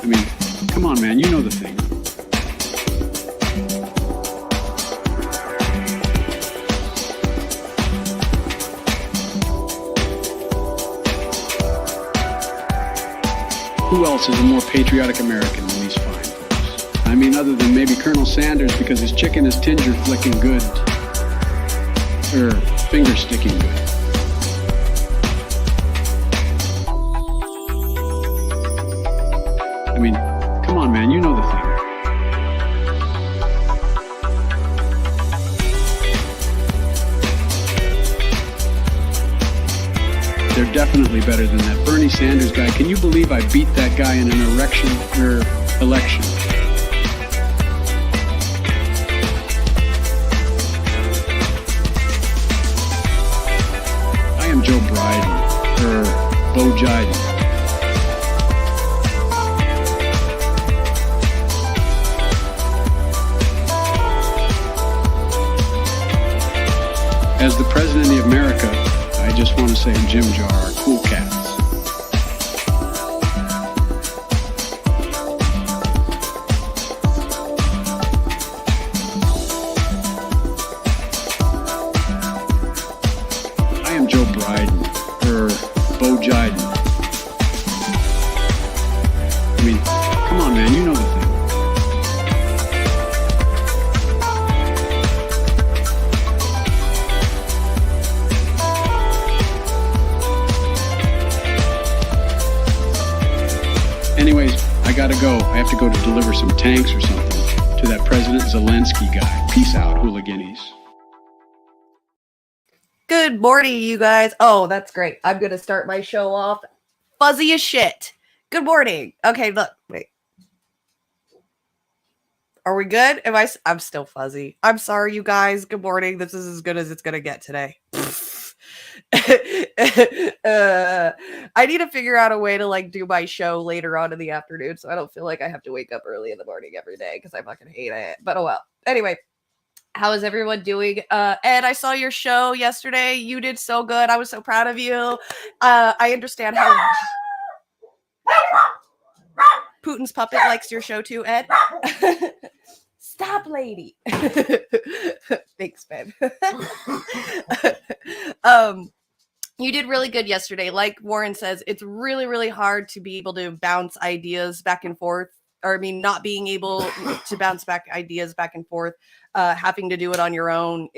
I mean, come on, man, you know the thing. Who else is a more patriotic American than these fine folks? I mean, other than maybe Colonel Sanders, because his chicken is tinger flicking good. Or finger sticking good. I mean, come on, man, you know the thing. They're definitely better than that Bernie Sanders guy. Can you believe I beat that guy in an election? I am Joe Biden, Bo Jiden. As the President of America, I just want to say Jim Jar are cool cats. I am Joe Biden, Bo Jiden. I mean, come on, man, you know the thing. Anyways, I gotta go. I have to go to deliver some tanks or something to that President Zelensky guy. Peace out, hooliganies. Good morning, you guys. Oh, that's great. I'm going to start my show off fuzzy as shit. Good morning. Okay, look. Wait. Are we good? I'm still fuzzy. I'm sorry, you guys. Good morning. This is as good as it's going to get today. I need to figure out a way to do my show later on in the afternoon so I don't feel like I have to wake up early in the morning every day because I fucking hate it. But oh well. Anyway, how is everyone doing? Ed, I saw your show yesterday. You did so good. I was so proud of you. I understand how Putin's puppet likes your show too, Ed. Stop, lady. Thanks, babe. You did really good yesterday. Like Warren says, it's really, really hard to be able to bounce ideas back and forth. Or, I mean, not being able to bounce back ideas back and forth, having to do it on your own.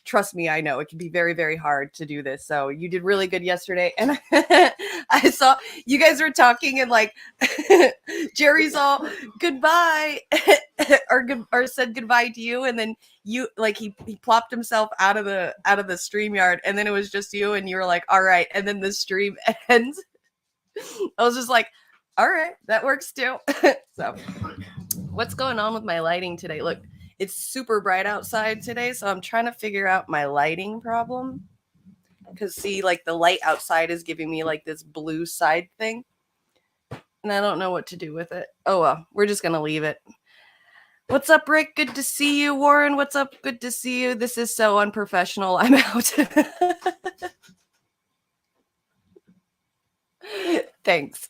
Trust me, I know it can be very, very hard to do this. So you did really good yesterday. And I saw you guys were talking and Jerry's all goodbye or said goodbye to you. And then you he plopped himself out of the StreamYard. And then it was just you and you were like, all right. And then the stream ends. I was just like, all right, that works too. So what's going on with my lighting today? Look. It's super bright outside today, so I'm trying to figure out my lighting problem. Because, see, the light outside is giving me, this blue side thing. And I don't know what to do with it. Oh, well, we're just going to leave it. What's up, Rick? Good to see you. Warren, what's up? Good to see you. This is so unprofessional. I'm out. Thanks.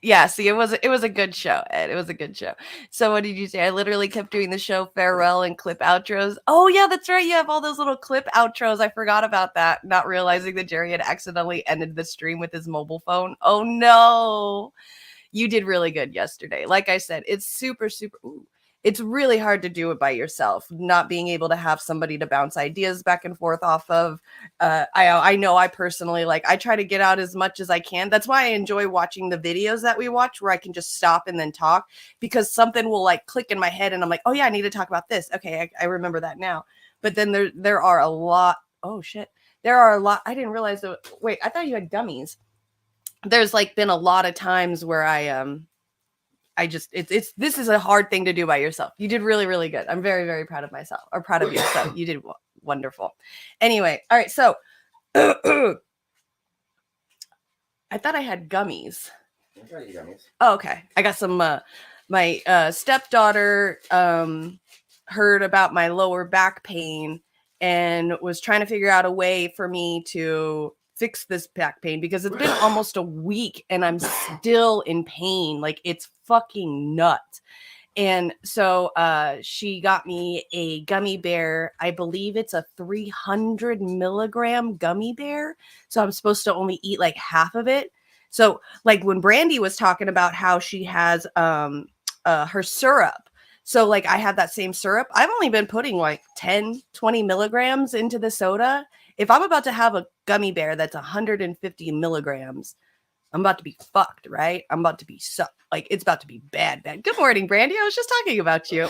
Yeah, see, it was a good show, Ed. It was a good show. So what did you say? I literally kept doing the show farewell and clip outros. Oh, yeah, that's right. You have all those little clip outros. I forgot about that, not realizing that Jerry had accidentally ended the stream with his mobile phone. Oh, no. You did really good yesterday. Like I said, it's super, super... Ooh. It's really hard to do it by yourself, not being able to have somebody to bounce ideas back and forth off of. I know I personally, I try to get out as much as I can. That's why I enjoy watching the videos that we watch where I can just stop and then talk because something will click in my head and I'm like, oh yeah, I need to talk about this. Okay, I remember that now. But then there are a lot. Oh shit. There are a lot. I didn't realize that. Wait, I thought you had gummies. There's been a lot of times where this is a hard thing to do by yourself. You did really, really good. I'm very, very proud of myself or proud of you. So you did wonderful. Anyway. All right. So I thought I had gummies. Oh, okay. I got some, my stepdaughter heard about my lower back pain and was trying to figure out a way for me to fix this back pain because it's been almost a week and I'm still in pain. Like it's fucking nuts. And so she got me a gummy bear. I believe it's a 300 milligram gummy bear. So I'm supposed to only eat like half of it. So like when Brandy was talking about how she has her syrup. So like I have that same syrup. I've only been putting like 10, 20 milligrams into the soda. If I'm about to have a gummy bear that's 150 milligrams, I'm about to be fucked, right? I'm about to be like it's about to be bad. Good morning, Brandy. I was just talking about you.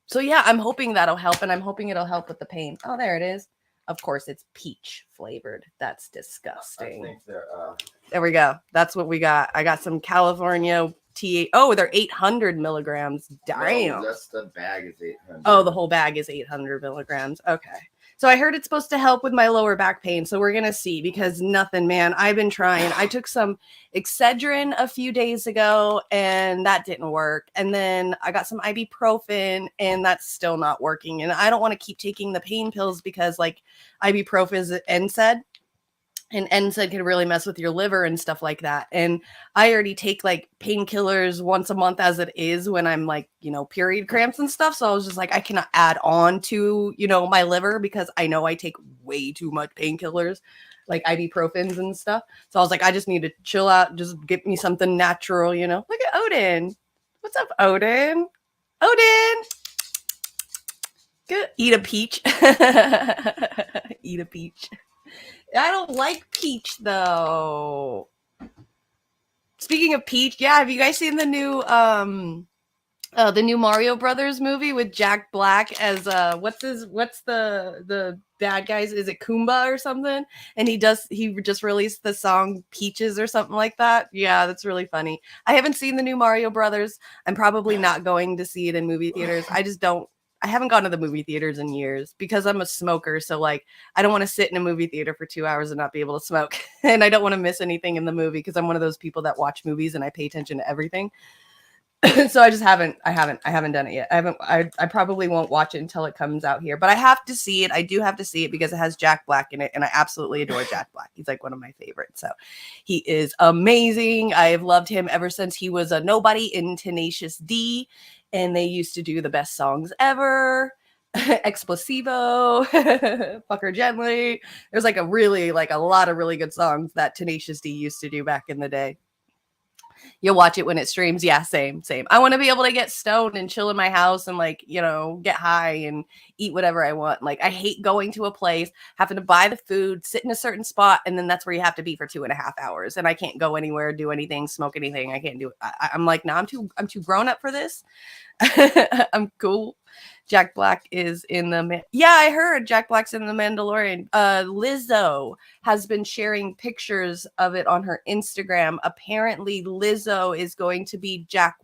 So yeah, I'm hoping that'll help, and I'm hoping it'll help with the pain. Oh, there it is. Of course, it's peach flavored. That's disgusting. I think they're, There we go. That's what we got. I got some California tea. Oh, they're 800 milligrams. Damn. No, that's the bag is 800. Oh, the whole bag is 800 milligrams. Okay. So I heard it's supposed to help with my lower back pain. So we're going to see because nothing, man. I've been trying. I took some Excedrin a few days ago and that didn't work. And then I got some ibuprofen and that's still not working. And I don't want to keep taking the pain pills because like ibuprofen is NSAID. And NSAID can really mess with your liver and stuff like that. And I already take like painkillers once a month as it is when I'm like, you know, period cramps and stuff. So I was just like, I cannot add on to, you know, my liver because I know I take way too much painkillers, like ibuprofens and stuff. So I was like, I just need to chill out, just get me something natural, you know. Look at Odin. What's up, Odin? Odin. Good. Eat a peach. Eat a peach. I don't like Peach though. Speaking of Peach, yeah, have you guys seen the new Mario Brothers movie with Jack Black as what's the bad guys? Is it Kumba or something? And he just released the song Peaches or something like that. Yeah, that's really funny. I haven't seen the new Mario Brothers. I'm probably not going to see it in movie theaters. I haven't gone to the movie theaters in years because I'm a smoker. So like, I don't want to sit in a movie theater for 2 hours and not be able to smoke. And I don't want to miss anything in the movie because I'm one of those people that watch movies and I pay attention to everything. So I just haven't done it yet. I probably won't watch it until it comes out here, but I have to see it. I do have to see it because it has Jack Black in it. And I absolutely adore Jack Black. He's like one of my favorites. So he is amazing. I've loved him ever since he was a nobody in Tenacious D. And they used to do the best songs ever. Explosivo, Fuck Her Gently. There's like a lot of really good songs that Tenacious D used to do back in the day. You'll watch it when it streams. Yeah, same. I want to be able to get stoned and chill in my house and like, you know, get high and eat whatever I want. Like I hate going to a place, having to buy the food, sit in a certain spot, and then that's where you have to be for 2.5 hours. And I can't go anywhere, do anything, smoke anything. I can't do it. I'm like, no, I'm too grown up for this. I'm cool. Jack Black is in yeah, I heard Jack Black's in The Mandalorian. Lizzo has been sharing pictures of it on her Instagram. Apparently Lizzo is going to be Jack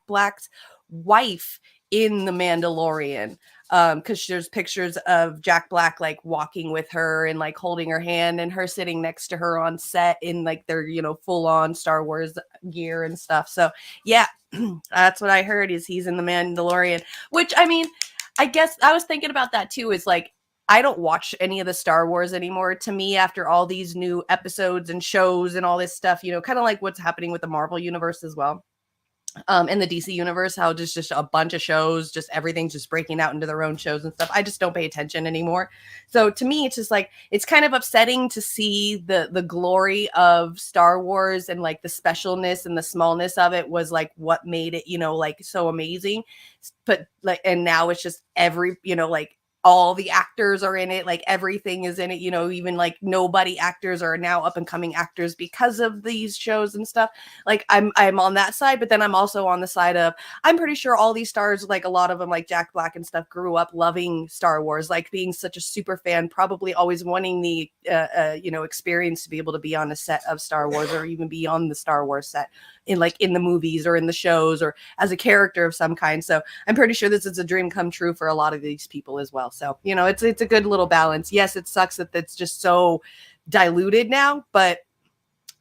Black's wife in The Mandalorian. Because there's pictures of Jack Black like walking with her and like holding her hand and her sitting next to her on set in like their, you know, full on Star Wars gear and stuff. So yeah, that's what I heard is he's in The Mandalorian, which I mean, I guess I was thinking about that too, is like, I don't watch any of the Star Wars anymore. To me, after all these new episodes and shows and all this stuff, you know, kind of like what's happening with the Marvel universe as well. In the DC universe, how just a bunch of shows, just everything's just breaking out into their own shows and stuff. I just don't pay attention anymore. So to me, it's just like, it's kind of upsetting to see the glory of Star Wars and like the specialness and the smallness of it was like what made it, you know, like so amazing. But like, and now it's just every, you know, like all the actors are in it, like everything is in it, you know, even like nobody actors are now up and coming actors because of these shows and stuff. Like I'm on that side, but then I'm also on the side of, I'm pretty sure all these stars, like a lot of them, like Jack Black and stuff, grew up loving Star Wars, like being such a super fan, probably always wanting the, you know, experience to be able to be on a set of Star Wars or even be on the Star Wars set in like in the movies or in the shows or as a character of some kind. So I'm pretty sure this is a dream come true for a lot of these people as well. So, you know, it's a good little balance. Yes, it sucks that it's just so diluted now, but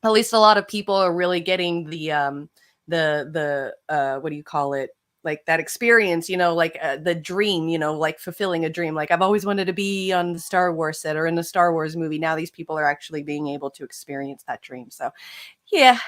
at least a lot of people are really getting the what do you call it? like that experience, like the dream, like fulfilling a dream. Like I've always wanted to be on the Star Wars set or in the Star Wars movie. Now these people are actually being able to experience that dream. So yeah.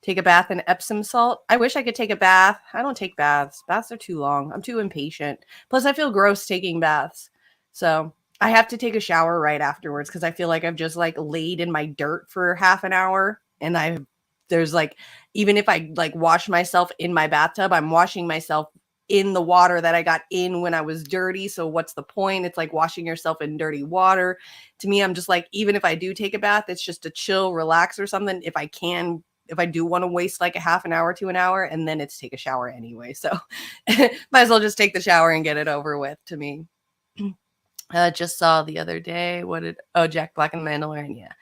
Take a bath in Epsom salt. I wish I could take a bath. I don't take baths. Baths are too long. I'm too impatient. Plus I feel gross taking baths. So I have to take a shower right afterwards because I feel like I've just like laid in my dirt for half an hour. And there's like, even if I like wash myself in my bathtub, I'm washing myself in the water that I got in when I was dirty. So what's the point? It's like washing yourself in dirty water. To me, I'm just like, even if I do take a bath, it's just to chill, relax or something. If I do want to waste like a half an hour to an hour, and then it's take a shower anyway. So might as well just take the shower and get it over with to me. Just saw the other day. Jack Black and the Mandalorian. Yeah.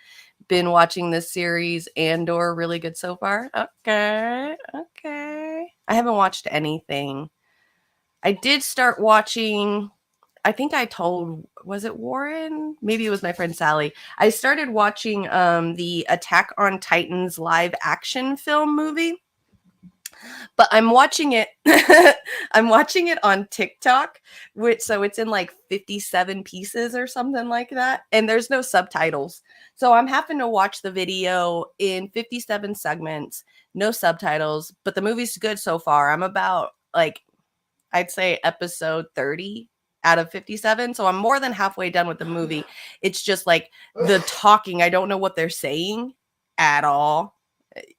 Been watching this series, Andor, really good so far. Okay. I haven't watched anything. I did start watching, I think I told, was it Warren? Maybe it was my friend Sally. I started watching the Attack on Titans live action film movie. But I'm watching it I'm watching it on TikTok, so it's in like 57 pieces or something like that, and there's no subtitles. So I'm having to watch the video in 57 segments, no subtitles, but the movie's good so far. I'm about like, I'd say episode 30 out of 57. So I'm more than halfway done with the movie. It's just like the talking, I don't know what they're saying at all.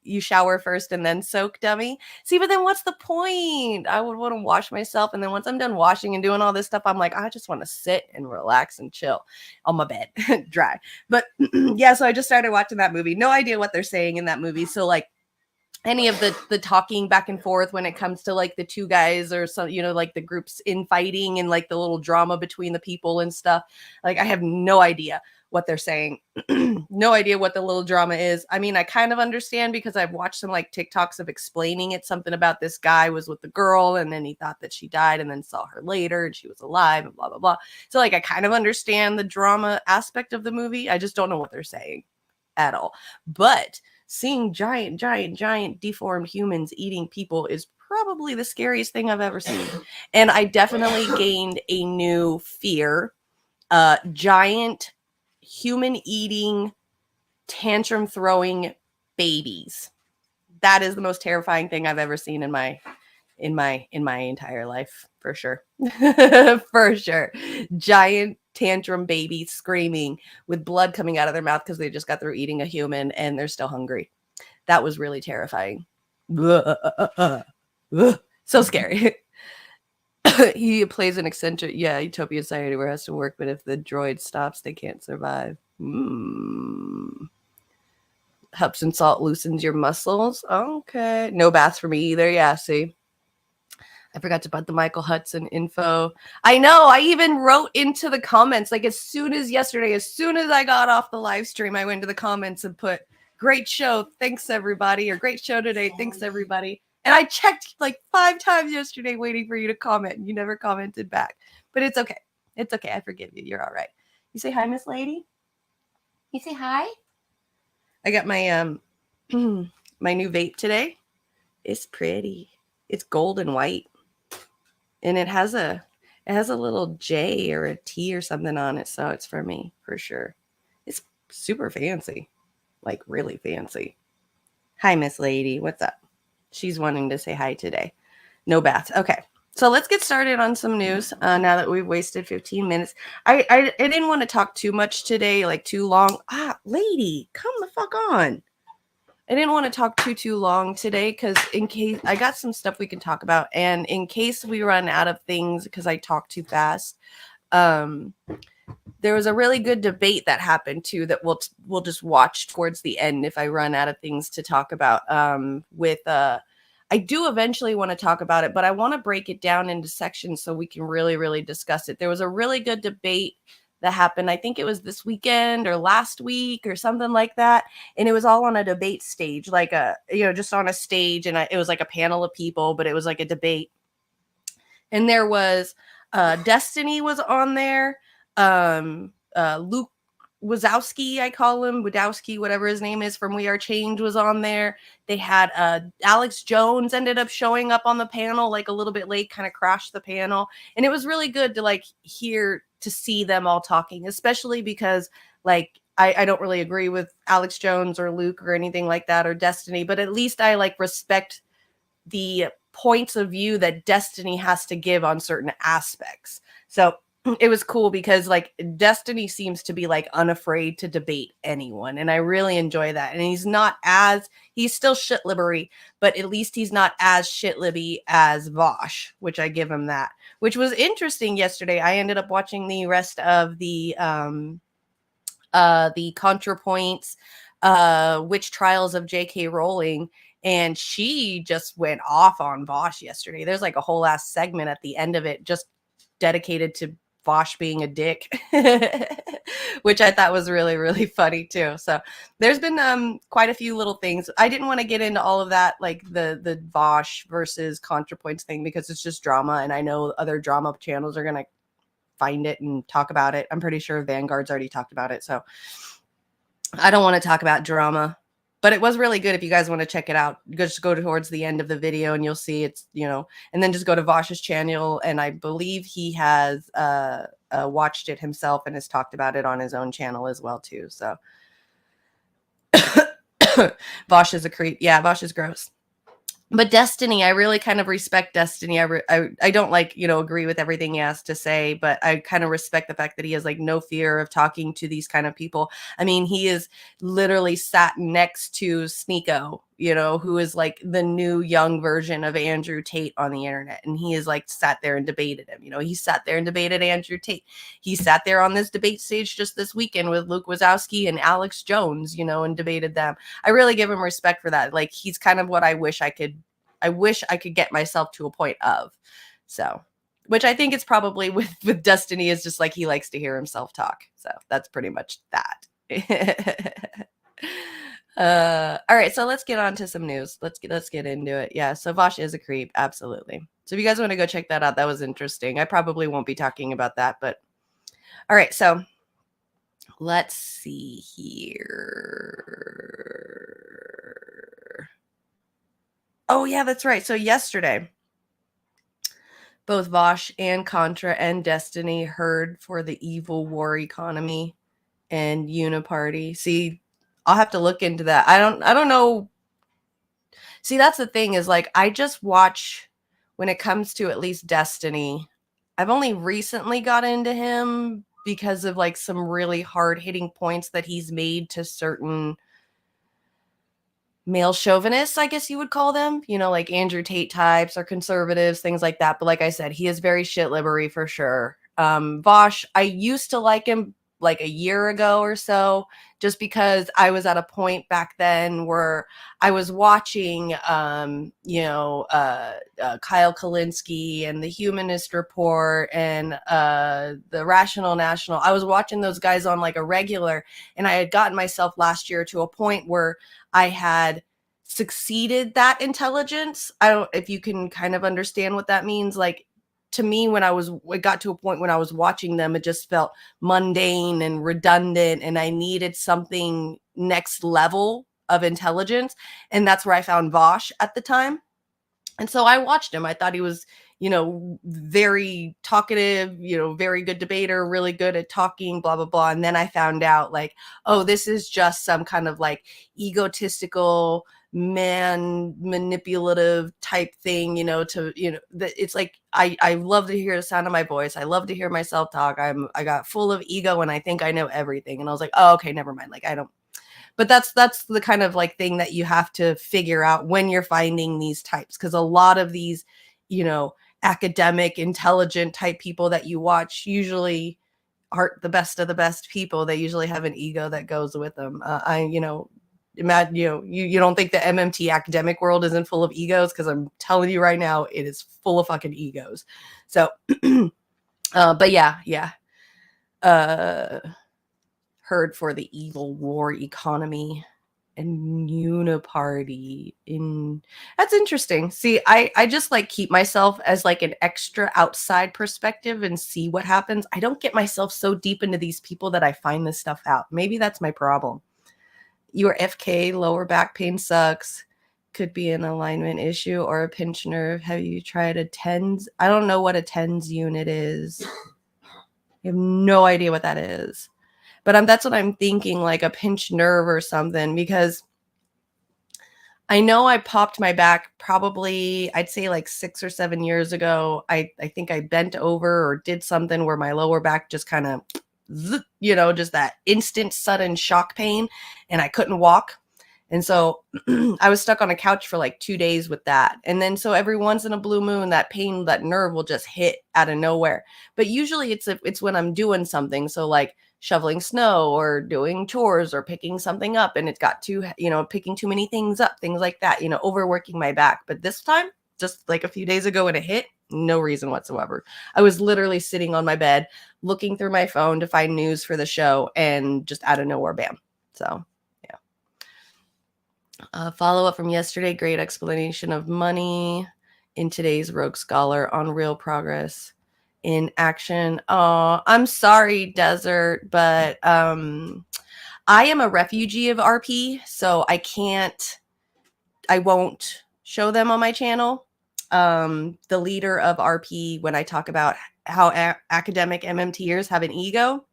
You shower first and then soak, dummy. See, but then what's the point? I would want to wash myself. And then once I'm done washing and doing all this stuff, I'm like, I just want to sit and relax and chill on my bed, dry. But yeah, so I just started watching that movie. No idea what they're saying in that movie. So like any of the talking back and forth when it comes to like the two guys or some, like the groups infighting and like the little drama between the people and stuff. Like I have no idea what they're saying. No idea what the little drama is. I mean, I kind of understand because I've watched some like TikToks of explaining it. Something about this guy was with the girl and then he thought that she died and then saw her later and she was alive and blah, blah, blah. So like, I kind of understand the drama aspect of the movie. I just don't know what they're saying at all. But seeing giant deformed humans eating people is probably the scariest thing I've ever seen. And I definitely gained a new fear. Giant human eating, tantrum throwing babies. That is the most terrifying thing I've ever seen in my entire life, for sure. For sure. Giant tantrum babies screaming with blood coming out of their mouth because they just got through eating a human and they're still hungry. That was really terrifying. So scary. He plays an eccentric, utopian society where it has to work, but if the droid stops, they can't survive. Helps and salt loosens your muscles. Okay. No baths for me either. Yeah, see. I forgot to put the Michael Hudson info. I know. I even wrote into the comments, like as soon as I got off the live stream, I went to the comments and put, great show. Thanks, everybody. Or great show today. Thanks, everybody. And I checked like 5 times yesterday waiting for you to comment. And you never commented back. But it's okay. It's okay. I forgive you. You're all right. You say hi, Miss Lady? You say hi? I got my my new vape today. It's pretty. It's gold and white. And it has a little J or a T or something on it. So it's for me, for sure. It's super fancy. Like really fancy. Hi, Miss Lady. What's up? She's wanting to say hi today. No baths. Okay. So let's get started on some news now that we've wasted 15 minutes. I didn't want to talk too much today, like too long. Lady, come the fuck on. I didn't want to talk too long today because in case I got some stuff we can talk about. And in case we run out of things because I talk too fast, there was a really good debate that happened too that we'll just watch towards the end if I run out of things to talk about I do eventually want to talk about it, but I want to break it down into sections so we can really, really discuss it. There was a really good debate that happened. I think it was this weekend or last week or something like that. And it was all on a debate stage, like just on a stage. And it was like a panel of people, but it was like a debate. And there was Destiny was on there. Luke Wazowski, I call him Wadowski, whatever his name is, from We Are Change was on there. They had Alex Jones ended up showing up on the panel like a little bit late, kind of crashed the panel, and it was really good to like to see them all talking, especially because like I don't really agree with Alex Jones or Luke or anything like that or Destiny, but at least I like respect the points of view that Destiny has to give on certain aspects. So it was cool because like Destiny seems to be like unafraid to debate anyone, and I really enjoy that. And he's still shit libbery, but at least he's not as shit libby as Vosh, which I give him that. Which was interesting yesterday. I ended up watching the rest of the ContraPoints Witch Trials of J.K. Rowling, and she just went off on Vosh yesterday. There's like a whole ass segment at the end of it just dedicated to Vosh being a dick, which I thought was really, really funny too. So there's been quite a few little things. I didn't want to get into all of that, like the Vosh versus ContraPoints thing, because it's just drama, and I know other drama channels are gonna find it and talk about it. I'm pretty sure Vanguard's already talked about it, so I don't want to talk about drama. But it was really good. If you guys want to check it out, just go towards the end of the video and you'll see it's, and then just go to Vosh's channel. And I believe he has watched it himself and has talked about it on his own channel as well, too. So Vosh is a creep. Yeah, Vosh is gross. But Destiny, I really kind of respect Destiny. I don't agree with everything he has to say, but I kind of respect the fact that he has like no fear of talking to these kind of people. I mean, he is literally sat next to Sneeko, who is like the new young version of Andrew Tate on the internet. And he is like sat there and debated him. He sat there and debated Andrew Tate. He sat there on this debate stage just this weekend with Luke Wazowski and Alex Jones, and debated them. I really give him respect for that. Like, he's kind of what I wish I could get myself to a point of. So, which I think it's probably with Destiny is just like he likes to hear himself talk. So that's pretty much that. All right, so let's get on to some news. Let's get into it. Yeah, so Vosh is a creep, absolutely. So if you guys want to go check that out, that was interesting. I probably won't be talking about that, but all right, so let's see here. Oh, yeah, that's right. So yesterday, both Vosh and Contra and Destiny heard for the evil war economy and Uniparty. See, I'll have to look into that. I don't know. See, that's the thing is like, I just watch when it comes to at least Destiny. I've only recently got into him because of like some really hard hitting points that he's made to certain male chauvinists, I guess you would call them, like Andrew Tate types or conservatives, things like that. But like I said, he is very shit libbery for sure. Vosh, I used to like him like a year ago or so, just because I was at a point back then where I was watching, Kyle Kalinske and the Humanist Report and the Rational National. I was watching those guys on like a regular, and I had gotten myself last year to a point where I had succeeded that intelligence. I don't, if you can kind of understand what that means. Like, to me, it got to a point when I was watching them, it just felt mundane and redundant, and I needed something next level of intelligence. And that's where I found Vosh at the time. And so I watched him. I thought he was, very talkative, very good debater, really good at talking, blah, blah, blah. And then I found out like, oh, this is just some kind of like egotistical, man manipulative type thing, it's like, I love to hear the sound of my voice. I love to hear myself talk. I got full of ego and I think I know everything. And I was like, oh, okay, never mind. Like, I don't. But that's the kind of like thing that you have to figure out when you're finding these types, because a lot of these, academic, intelligent type people that you watch usually aren't the best of the best people. They usually have an ego that goes with them. Imagine, you don't think the MMT academic world isn't full of egos, because I'm telling you right now, it is full of fucking egos. So, but yeah. Heard for the evil war economy and uniparty in that's interesting. See, I just like keep myself as like an extra outside perspective and see what happens. I don't get myself so deep into these people that I find this stuff out. Maybe that's my problem. Your FK, lower back pain sucks. Could be an alignment issue or a pinched nerve. Have you tried a TENS? I don't know what a TENS unit is. I have no idea what that is. But that's what I'm thinking, like a pinched nerve or something, because I know I popped my back probably, I'd say like 6 or 7 years ago. I think I bent over or did something where my lower back just kind of, just that instant sudden shock pain, and I couldn't walk. And so I was stuck on a couch for like 2 days with that. And then so every once in a blue moon, that pain, that nerve will just hit out of nowhere. But usually it's when I'm doing something. So like shoveling snow or doing chores or picking something up, and it's got picking too many things up, things like that, overworking my back. But this time, just like a few days ago when it hit, no reason whatsoever. I was literally sitting on my bed, looking through my phone to find news for the show, and just out of nowhere, bam. So follow-up from yesterday, great explanation of money in today's Rogue Scholar on real progress in action. Oh, I'm sorry, Desert, but I am a refugee of RP, so I won't show them on my channel. The leader of RP, when I talk about how academic MMTers have an ego,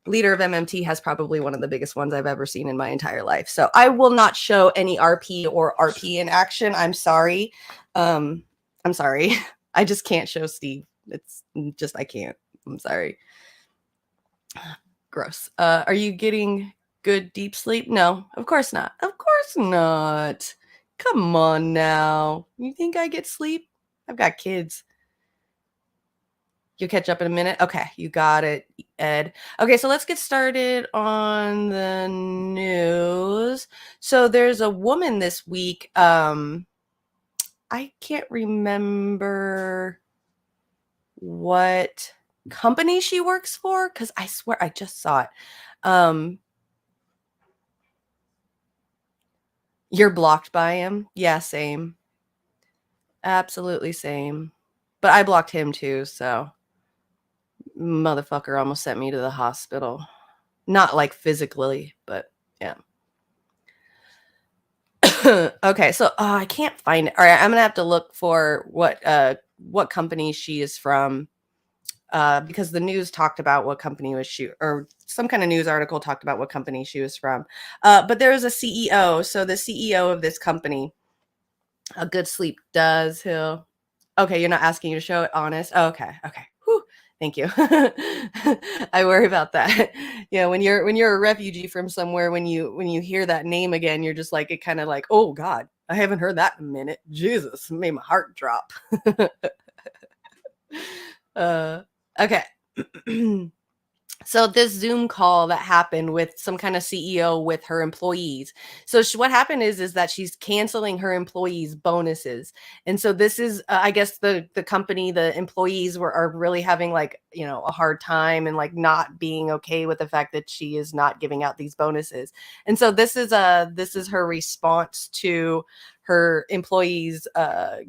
leader of MMT has probably one of the biggest ones I've ever seen in my entire life. So I will not show any RP or RP in action. I'm sorry. I'm sorry. I just can't show Steve. It's just, I can't. I'm sorry. Gross. Are you getting good deep sleep? No, of course not. Of course not. Come on now. You think I get sleep? I've got kids. You'll catch up in a minute. Okay, you got it, Ed. Okay, so let's get started on the news. So there's a woman this week. I can't remember what company she works for, because I swear I just saw it. You're blocked by him? Yeah, same. Absolutely same. But I blocked him too, so motherfucker almost sent me to the hospital. Not like physically, but yeah. Okay, so I can't find it. All right, I'm gonna have to look for what company she is from, because the news talked about what company was she, or some kind of news article talked about what company she was from. But there was a CEO. So the CEO of this company, a good sleep does he'll. Okay, you're not asking you to show it, honest. Oh, okay. Whew. Thank you. I worry about that. Yeah, when you're a refugee from somewhere, when you hear that name again, you're just like, it kind of like, oh God, I haven't heard that in a minute. Jesus, made my heart drop. Okay. So this Zoom call that happened with some kind of CEO with her employees. So what happened is that she's canceling her employees' bonuses. And so this is, I guess the company, the employees are really having like, a hard time and like not being okay with the fact that she is not giving out these bonuses. And so this is her response to her employees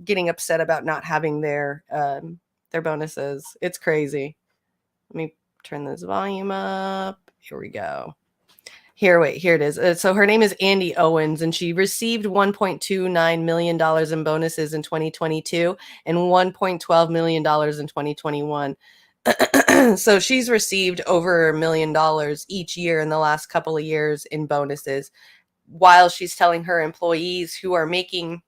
getting upset about not having their bonuses. It's crazy. Let me turn this volume up. Here we go. Here it is. So her name is Andy Owens, and she received $1.29 million in bonuses in 2022 and $1.12 million in 2021. So she's received over $1 million each year in the last couple of years in bonuses, while she's telling her employees who are making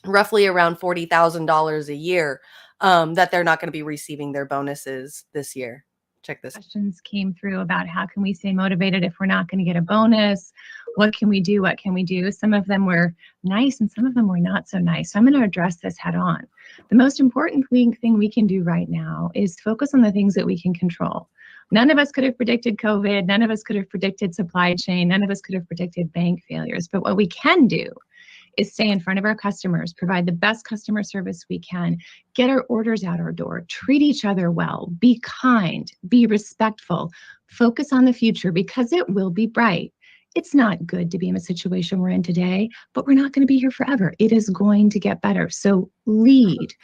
roughly around $40,000 a year that they're not going to be receiving their bonuses this year. Check this. Questions came through about how can we stay motivated if we're not going to get a bonus? What can we do? What can we do? Some of them were nice and some of them were not so nice. So I'm going to address this head on. The most important thing we can do right now is focus on the things that we can control. None of us could have predicted COVID. None of us could have predicted supply chain. None of us could have predicted bank failures. But what we can do is stay in front of our customers, provide the best customer service we can, get our orders out our door, treat each other well, be kind, be respectful, focus on the future because it will be bright. It's not good to be in a situation we're in today, but we're not going to be here forever. It is going to get better. So lead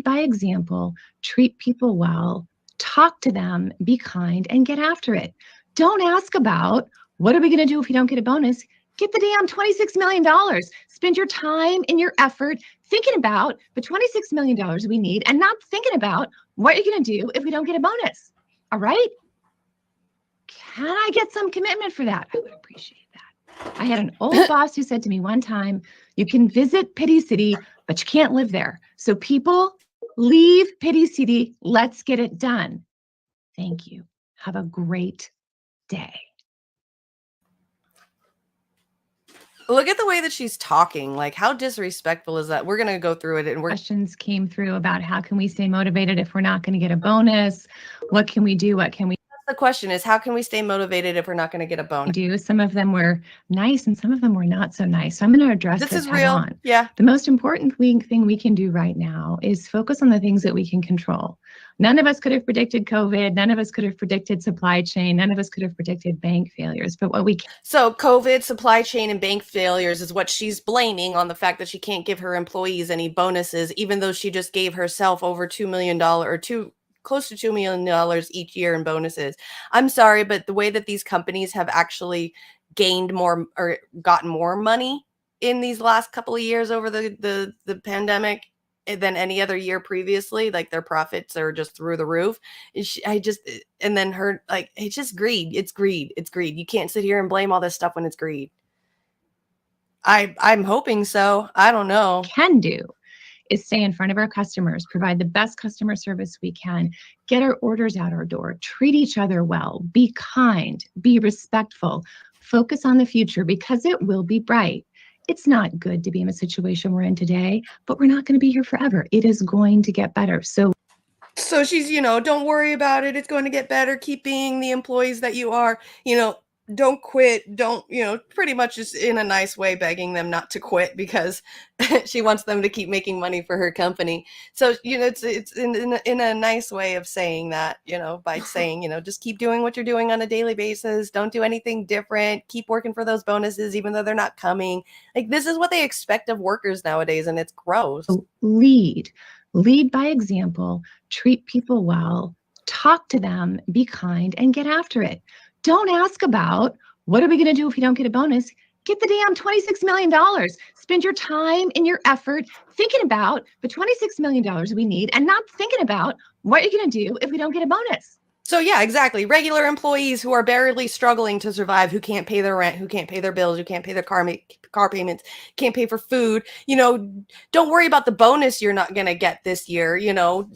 by example, treat people well, talk to them, be kind, and get after it. Don't ask about what are we going to do if we don't get a bonus? Get the damn $26 million. Spend your time and your effort thinking about the $26 million we need and not thinking about what you're going to do if we don't get a bonus. All right? Can I get some commitment for that? I would appreciate that. I had an old boss who said to me one time, you can visit Pity City, but you can't live there. So people, leave Pity City. Let's get it done. Thank you. Have a great day. Look at the way that she's talking. Like, how disrespectful is that? We're going to go through it and we're Questions came through about how can we stay motivated if we're not going to get a bonus? What can we do? What can we the question is, how can we stay motivated if we're not going to get a bonus? do? Some of them were nice and some of them were not so nice. So I'm going to address This this is head real. on. Yeah. The most important thing we can do right now is focus on the things that we can control. None of us could have predicted COVID. None of us could have predicted supply chain. None of us could have predicted bank failures. But what we can So COVID, supply chain, and bank failures is what she's blaming on the fact that she can't give her employees any bonuses, even though she just gave herself over $2 million or close to $2 million each year in bonuses. I'm sorry, but the way that these companies have actually gained more or gotten more money in these last couple of years over the pandemic than any other year previously, like their profits are just through the roof. And then her, like, it's just greed. It's greed. It's greed. You can't sit here and blame all this stuff when it's greed. I'm hoping so. I don't know. can do is stay in front of our customers, provide the best customer service we can, get our orders out our door, treat each other well, be kind, be respectful, focus on the future because it will be bright. It's not good to be in a situation we're in today, but we're not going to be here forever. It is going to get better. So she's, don't worry about it. It's going to get better. Keep being the employees that you are, don't quit. Don't, pretty much just in a nice way begging them not to quit because she wants them to keep making money for her company. So, it's in a nice way of saying that, by saying, just keep doing what you're doing on a daily basis. Don't do anything different. Keep working for those bonuses, even though they're not coming. Like, this is what they expect of workers nowadays. And it's gross. lead by example, treat people well, talk to them, be kind, and get after it. Don't ask about what are we going to do if we don't get a bonus? Get the damn $26 million. Spend your time and your effort thinking about the $26 million we need and not thinking about what you're going to do if we don't get a bonus. So yeah, exactly. Regular employees who are barely struggling to survive, who can't pay their rent, who can't pay their bills, who can't pay their car payments, can't pay for food. Don't worry about the bonus you're not going to get this year.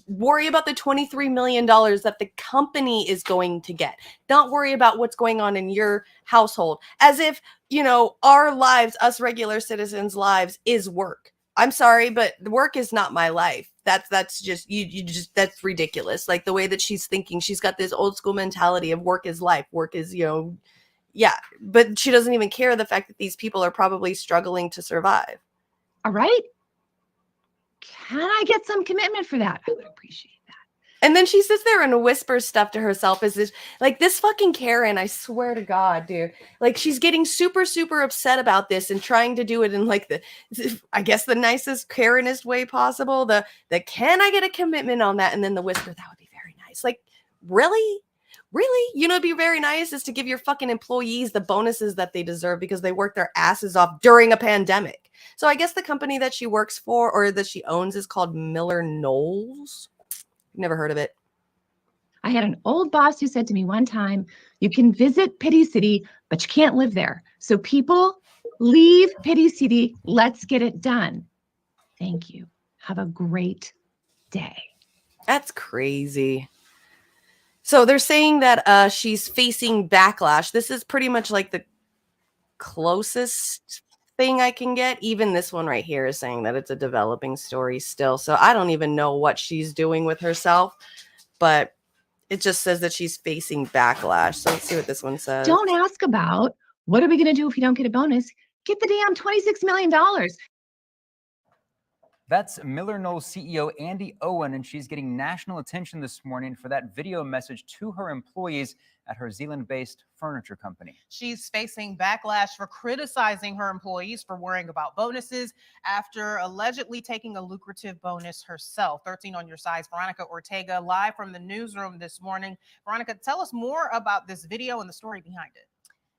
Worry about the $23 million that the company is going to get. Don't worry about what's going on in your household. As if, our lives, us regular citizens' lives is work. I'm sorry, but work is not my life. That's just you just that's ridiculous. Like the way that she's thinking, she's got this old school mentality of work is life. Work is, yeah, but she doesn't even care the fact that these people are probably struggling to survive. All right. Can I get some commitment for that? I would appreciate that. And then she sits there and whispers stuff to herself. Is this like this fucking Karen? I swear to God, dude. Like she's getting super, super upset about this and trying to do it in like I guess the nicest Karenist way possible. The can I get a commitment on that? And then the whisper, that would be very nice. Like, really? Really? It'd be very nice is to give your fucking employees the bonuses that they deserve because they work their asses off during a pandemic. So I guess the company that she works for or that she owns is called Miller Knowles. Never heard of it. I had an old boss who said to me one time, you can visit Pity City, but you can't live there. So people, leave Pity City. Let's get it done. Thank you. Have a great day. That's crazy. So they're saying that she's facing backlash. This is pretty much like the closest thing I can get. Even this one right here is saying that it's a developing story still. So I don't even know what she's doing with herself, but it just says that she's facing backlash. So let's see what this one says. Don't ask about what are we going to do if we don't get a bonus? Get the damn $26 million. That's Miller Knoll CEO Andy Owen, and she's getting national attention this morning for that video message to her employees at her Zealand-based furniture company. She's facing backlash for criticizing her employees for worrying about bonuses after allegedly taking a lucrative bonus herself. 13 on your side's Veronica Ortega live from the newsroom this morning. Veronica, tell us more about this video and the story behind it.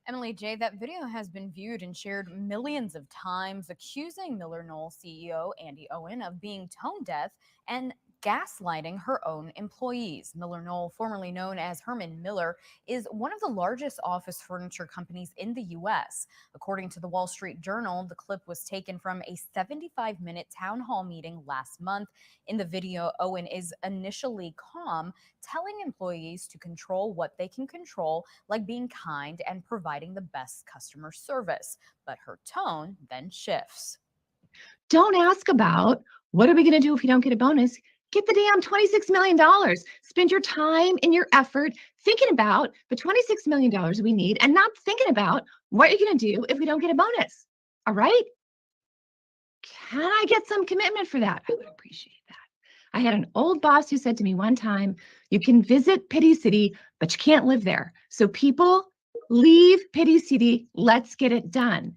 Emily J., that video has been viewed and shared millions of times, accusing Miller Knoll CEO Andy Owen of being tone deaf and gaslighting her own employees. Miller Knoll, formerly known as Herman Miller, is one of the largest office furniture companies in the U.S. According to the Wall Street Journal, the clip was taken from a 75-minute town hall meeting last month. In the video, Owen is initially calm, telling employees to control what they can control, like being kind and providing the best customer service. But her tone then shifts. Don't ask about what are we going to do if you don't get a bonus. Get the damn $26 million. Spend your time and your effort thinking about the $26 million we need and not thinking about what you're going to do if we don't get a bonus. All right? Can I get some commitment for that? I would appreciate that. I had an old boss who said to me one time, you can visit Pity City, but you can't live there. So people, leave Pity City. Let's get it done.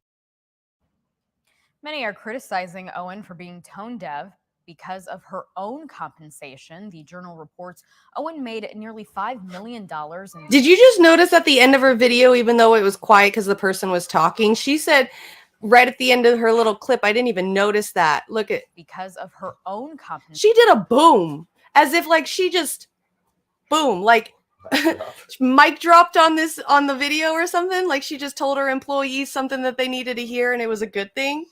Many are criticizing Owen for being tone deaf because of her own compensation. The Journal reports Owen made nearly $5 million. Did you just notice at the end of her video, even though it was quiet because the person was talking, she said right at the end of her little clip, I didn't even notice that. Look at, because of her own compensation. she did a boom, as if like she just boom, like mic dropped on the video or something. Like she just told her employees something that they needed to hear and it was a good thing.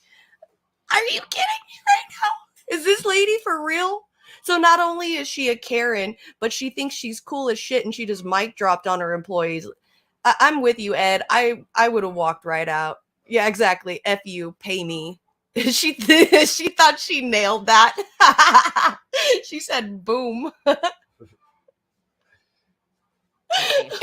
Are you kidding me right now? Is this lady for real? So not only is she a Karen, but she thinks she's cool as shit and she just mic dropped on her employees. I'm with you, Ed. I would have walked right out. Yeah, exactly. F you, pay me. She thought she nailed that. She said boom.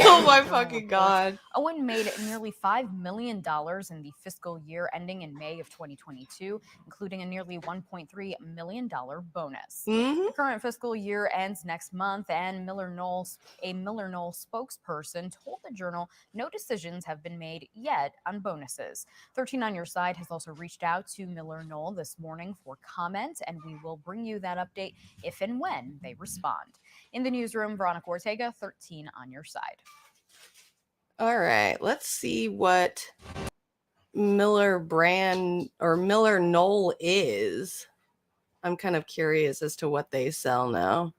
Oh my fucking God. Owen made nearly $5 million in the fiscal year ending in May of 2022, including a nearly $1.3 million bonus. The current fiscal year ends next month, and a Miller Knoll spokesperson told the Journal no decisions have been made yet on bonuses. 13 on Your Side has also reached out to Miller Knoll this morning for comment, and we will bring you that update if and when they respond. In the newsroom, Veronica Ortega, 13 on Your Side. All right, let's see what Miller Knoll is. I'm kind of curious as to what they sell now.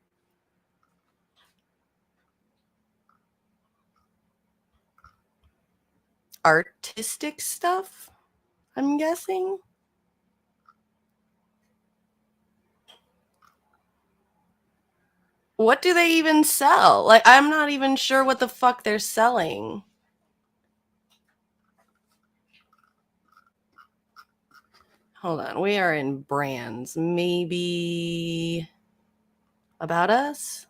Artistic stuff, I'm guessing. What do they even sell? Like, I'm not even sure what the fuck they're selling. Hold on, we are in brands. Maybe About Us?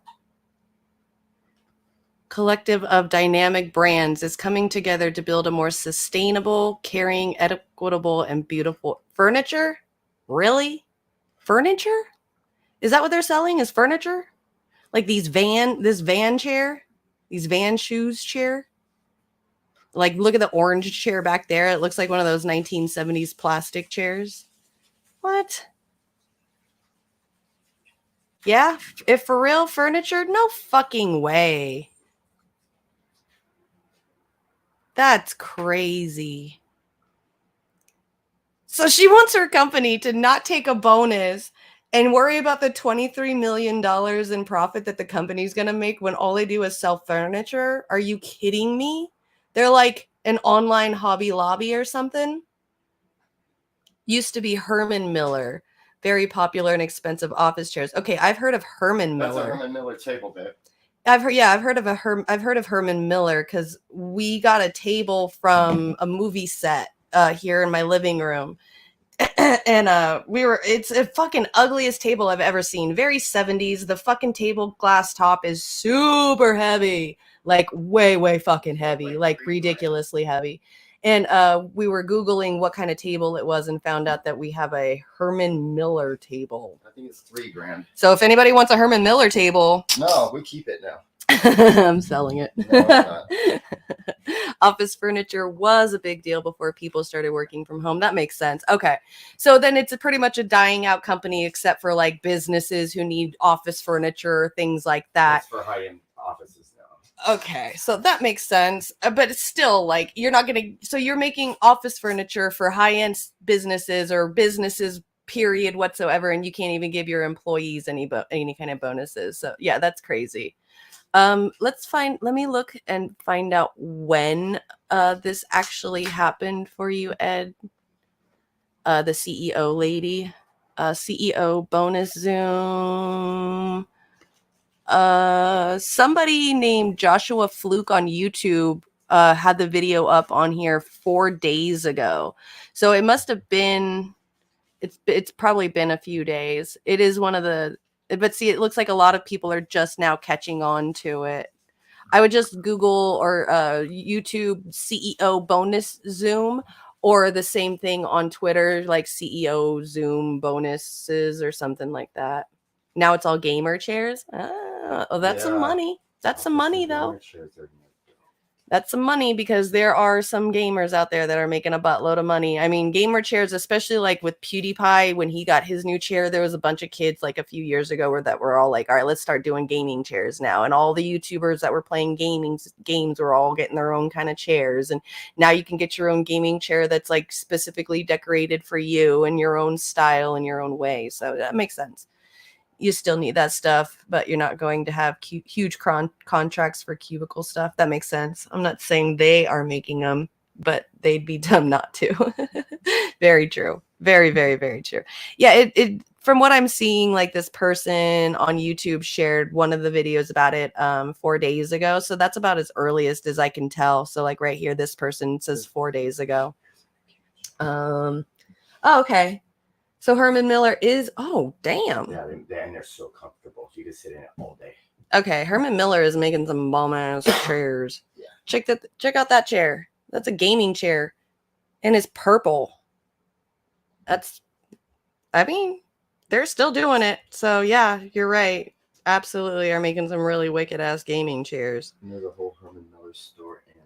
Collective of dynamic brands is coming together to build a more sustainable, caring, equitable, and beautiful furniture. Really? Furniture? Is that what they're selling? Is furniture? Like this van chair, these van shoes chair. Like, look at the orange chair back there. It looks like one of those 1970s plastic chairs. What? Yeah, if for real furniture, no fucking way. That's crazy. So she wants her company to not take a bonus and worry about the $23 million in profit that the company's going to make when all they do is sell furniture? Are you kidding me? They're like an online Hobby Lobby or something. Used to be Herman Miller. Very popular and expensive office chairs. Okay, I've heard of Herman Miller. That's a Herman Miller table bit. I've heard of Herman Miller because we got a table from a movie set here in my living room. And it's a fucking ugliest table I've ever seen. Very 70s. The fucking table glass top is super heavy. Like way fucking heavy. Like ridiculously heavy. And we were Googling what kind of table it was and found out that we have a Herman Miller table. I think it's $3,000. So if anybody wants a Herman Miller table, No, we keep it now. I'm selling it. No, it's not. Office furniture was a big deal before people started working from home. That makes sense. Okay. So then it's pretty much a dying out company, except for like businesses who need office furniture, things like that. That's for high-end offices now. Okay, so that makes sense. But it's still like you're not going to. So you're making office furniture for high-end businesses or businesses, period, whatsoever, and you can't even give your employees any kind of bonuses. So yeah, that's crazy. Let me look and find out when this actually happened for you, Ed. The CEO lady, CEO bonus Zoom. Somebody named Joshua Fluke on YouTube had the video up on here 4 days ago. So it must have been, it's probably been a few days. It is one of the, but see, it looks like a lot of people are just now catching on to it. I would just Google or YouTube CEO bonus Zoom, or the same thing on Twitter, like CEO Zoom bonuses or something like that. Now it's all gamer chairs. Oh, that's some money. That's some money, though. That's some money, because there are some gamers out there that are making a buttload of money. I mean, gamer chairs, especially like with PewDiePie, when he got his new chair, there was a bunch of kids like a few years ago that were all like, all right, let's start doing gaming chairs now. And all the YouTubers that were playing games were all getting their own kind of chairs. And now you can get your own gaming chair that's like specifically decorated for you and your own style and your own way. So that makes sense. You still need that stuff, but you're not going to have huge contracts for cubicle stuff. That makes sense. I'm not saying they are making them, but they'd be dumb not to. Very true. Very, very, very true. Yeah, it from what I'm seeing, like this person on YouTube shared one of the videos about it 4 days ago. So that's about as earliest as I can tell. So like right here, this person says 4 days ago. Oh, okay. So Herman Miller is, oh, damn. Yeah, and they're so comfortable. You can sit in it all day. Okay, Herman Miller is making some bomb-ass chairs. Yeah. Check out that chair. That's a gaming chair. And it's purple. I mean, they're still doing it. So yeah, you're right. Absolutely are making some really wicked-ass gaming chairs. You know, the whole Herman Miller store and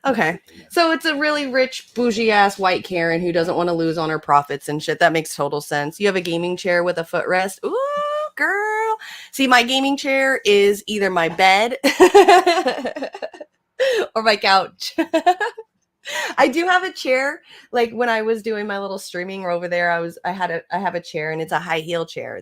okay. So it's a really rich, bougie-ass white Karen who doesn't want to lose on her profits and shit. That makes total sense. You have a gaming chair with a footrest. Ooh, girl. See, my gaming chair is either my bed or my couch. I do have a chair. Like when I was doing my little streaming over there, I have a chair, and it's a high heel chair.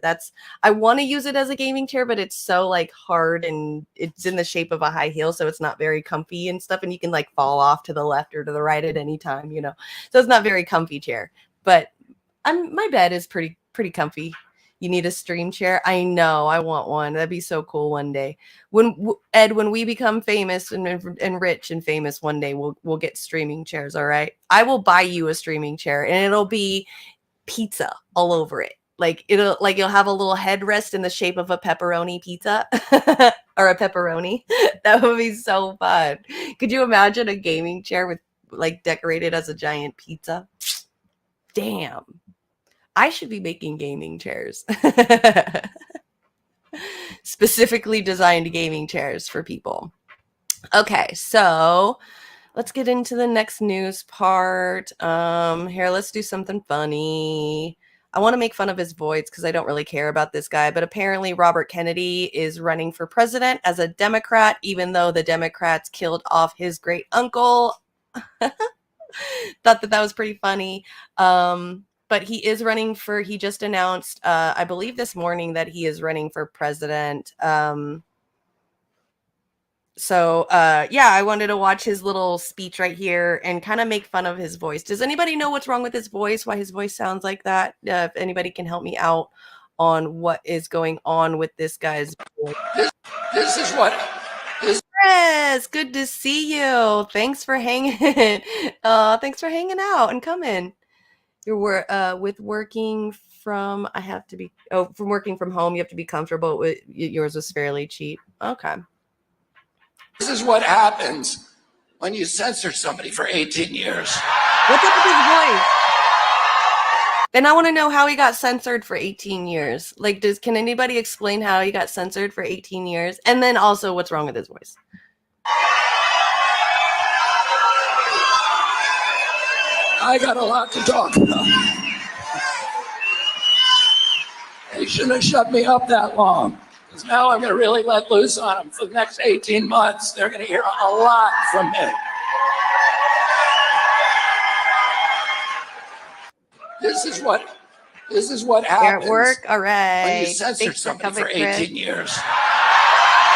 I want to use it as a gaming chair, but it's so like hard and it's in the shape of a high heel, so it's not very comfy and stuff. And you can like fall off to the left or to the right at any time, you know. So it's not very comfy chair. But my bed is pretty comfy. You need a stream chair? I know. I want one. That'd be so cool one day. When we become famous and rich and famous one day, we'll get streaming chairs, all right? I will buy you a streaming chair, and it'll be pizza all over it. You'll have a little headrest in the shape of a pepperoni pizza or a pepperoni. That would be so fun. Could you imagine a gaming chair with like decorated as a giant pizza? Damn. I should be making gaming chairs. Specifically designed gaming chairs for people. Okay, so let's get into the next news part. Here, let's do something funny. I want to make fun of his voice because I don't really care about this guy, but apparently Robert Kennedy is running for president as a Democrat, even though the Democrats killed off his great uncle. Thought that was pretty funny. But he is running for, he just announced, I believe this morning, that he is running for president. Yeah, I wanted to watch his little speech right here and kind of make fun of his voice. Does anybody know what's wrong with his voice? Why his voice sounds like that? If anybody can help me out on what is going on with this guy's voice. This is what is. Yes, good to see you. Thanks for hanging. Thanks for hanging out and coming. You're with working from, from working from home, you have to be comfortable with, yours was fairly cheap. Okay. This is what happens when you censor somebody for 18 years? What's up with his voice? And I want to know how he got censored for 18 years. Like, can anybody explain how he got censored for 18 years? And then also, what's wrong with his voice? I got a lot to talk about. They shouldn't have shut me up that long, because now I'm going to really let loose on them for the next 18 months. They're going to hear a lot from me. This is what You're happens at work? All right. when you censor Thanks for somebody for coming, Chris. 18 years.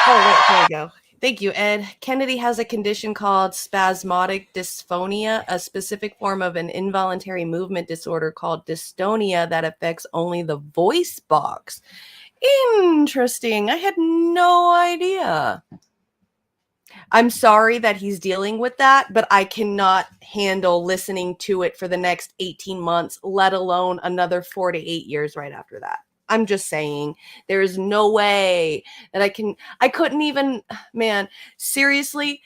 Oh, wait, there we go. Thank you, Ed. Kennedy has a condition called spasmodic dysphonia, a specific form of an involuntary movement disorder called dystonia that affects only the voice box. Interesting. I had no idea. I'm sorry that he's dealing with that, but I cannot handle listening to it for the next 18 months, let alone another 4 to 8 years right after that. I'm just saying, there is no way that I couldn't even, man, seriously,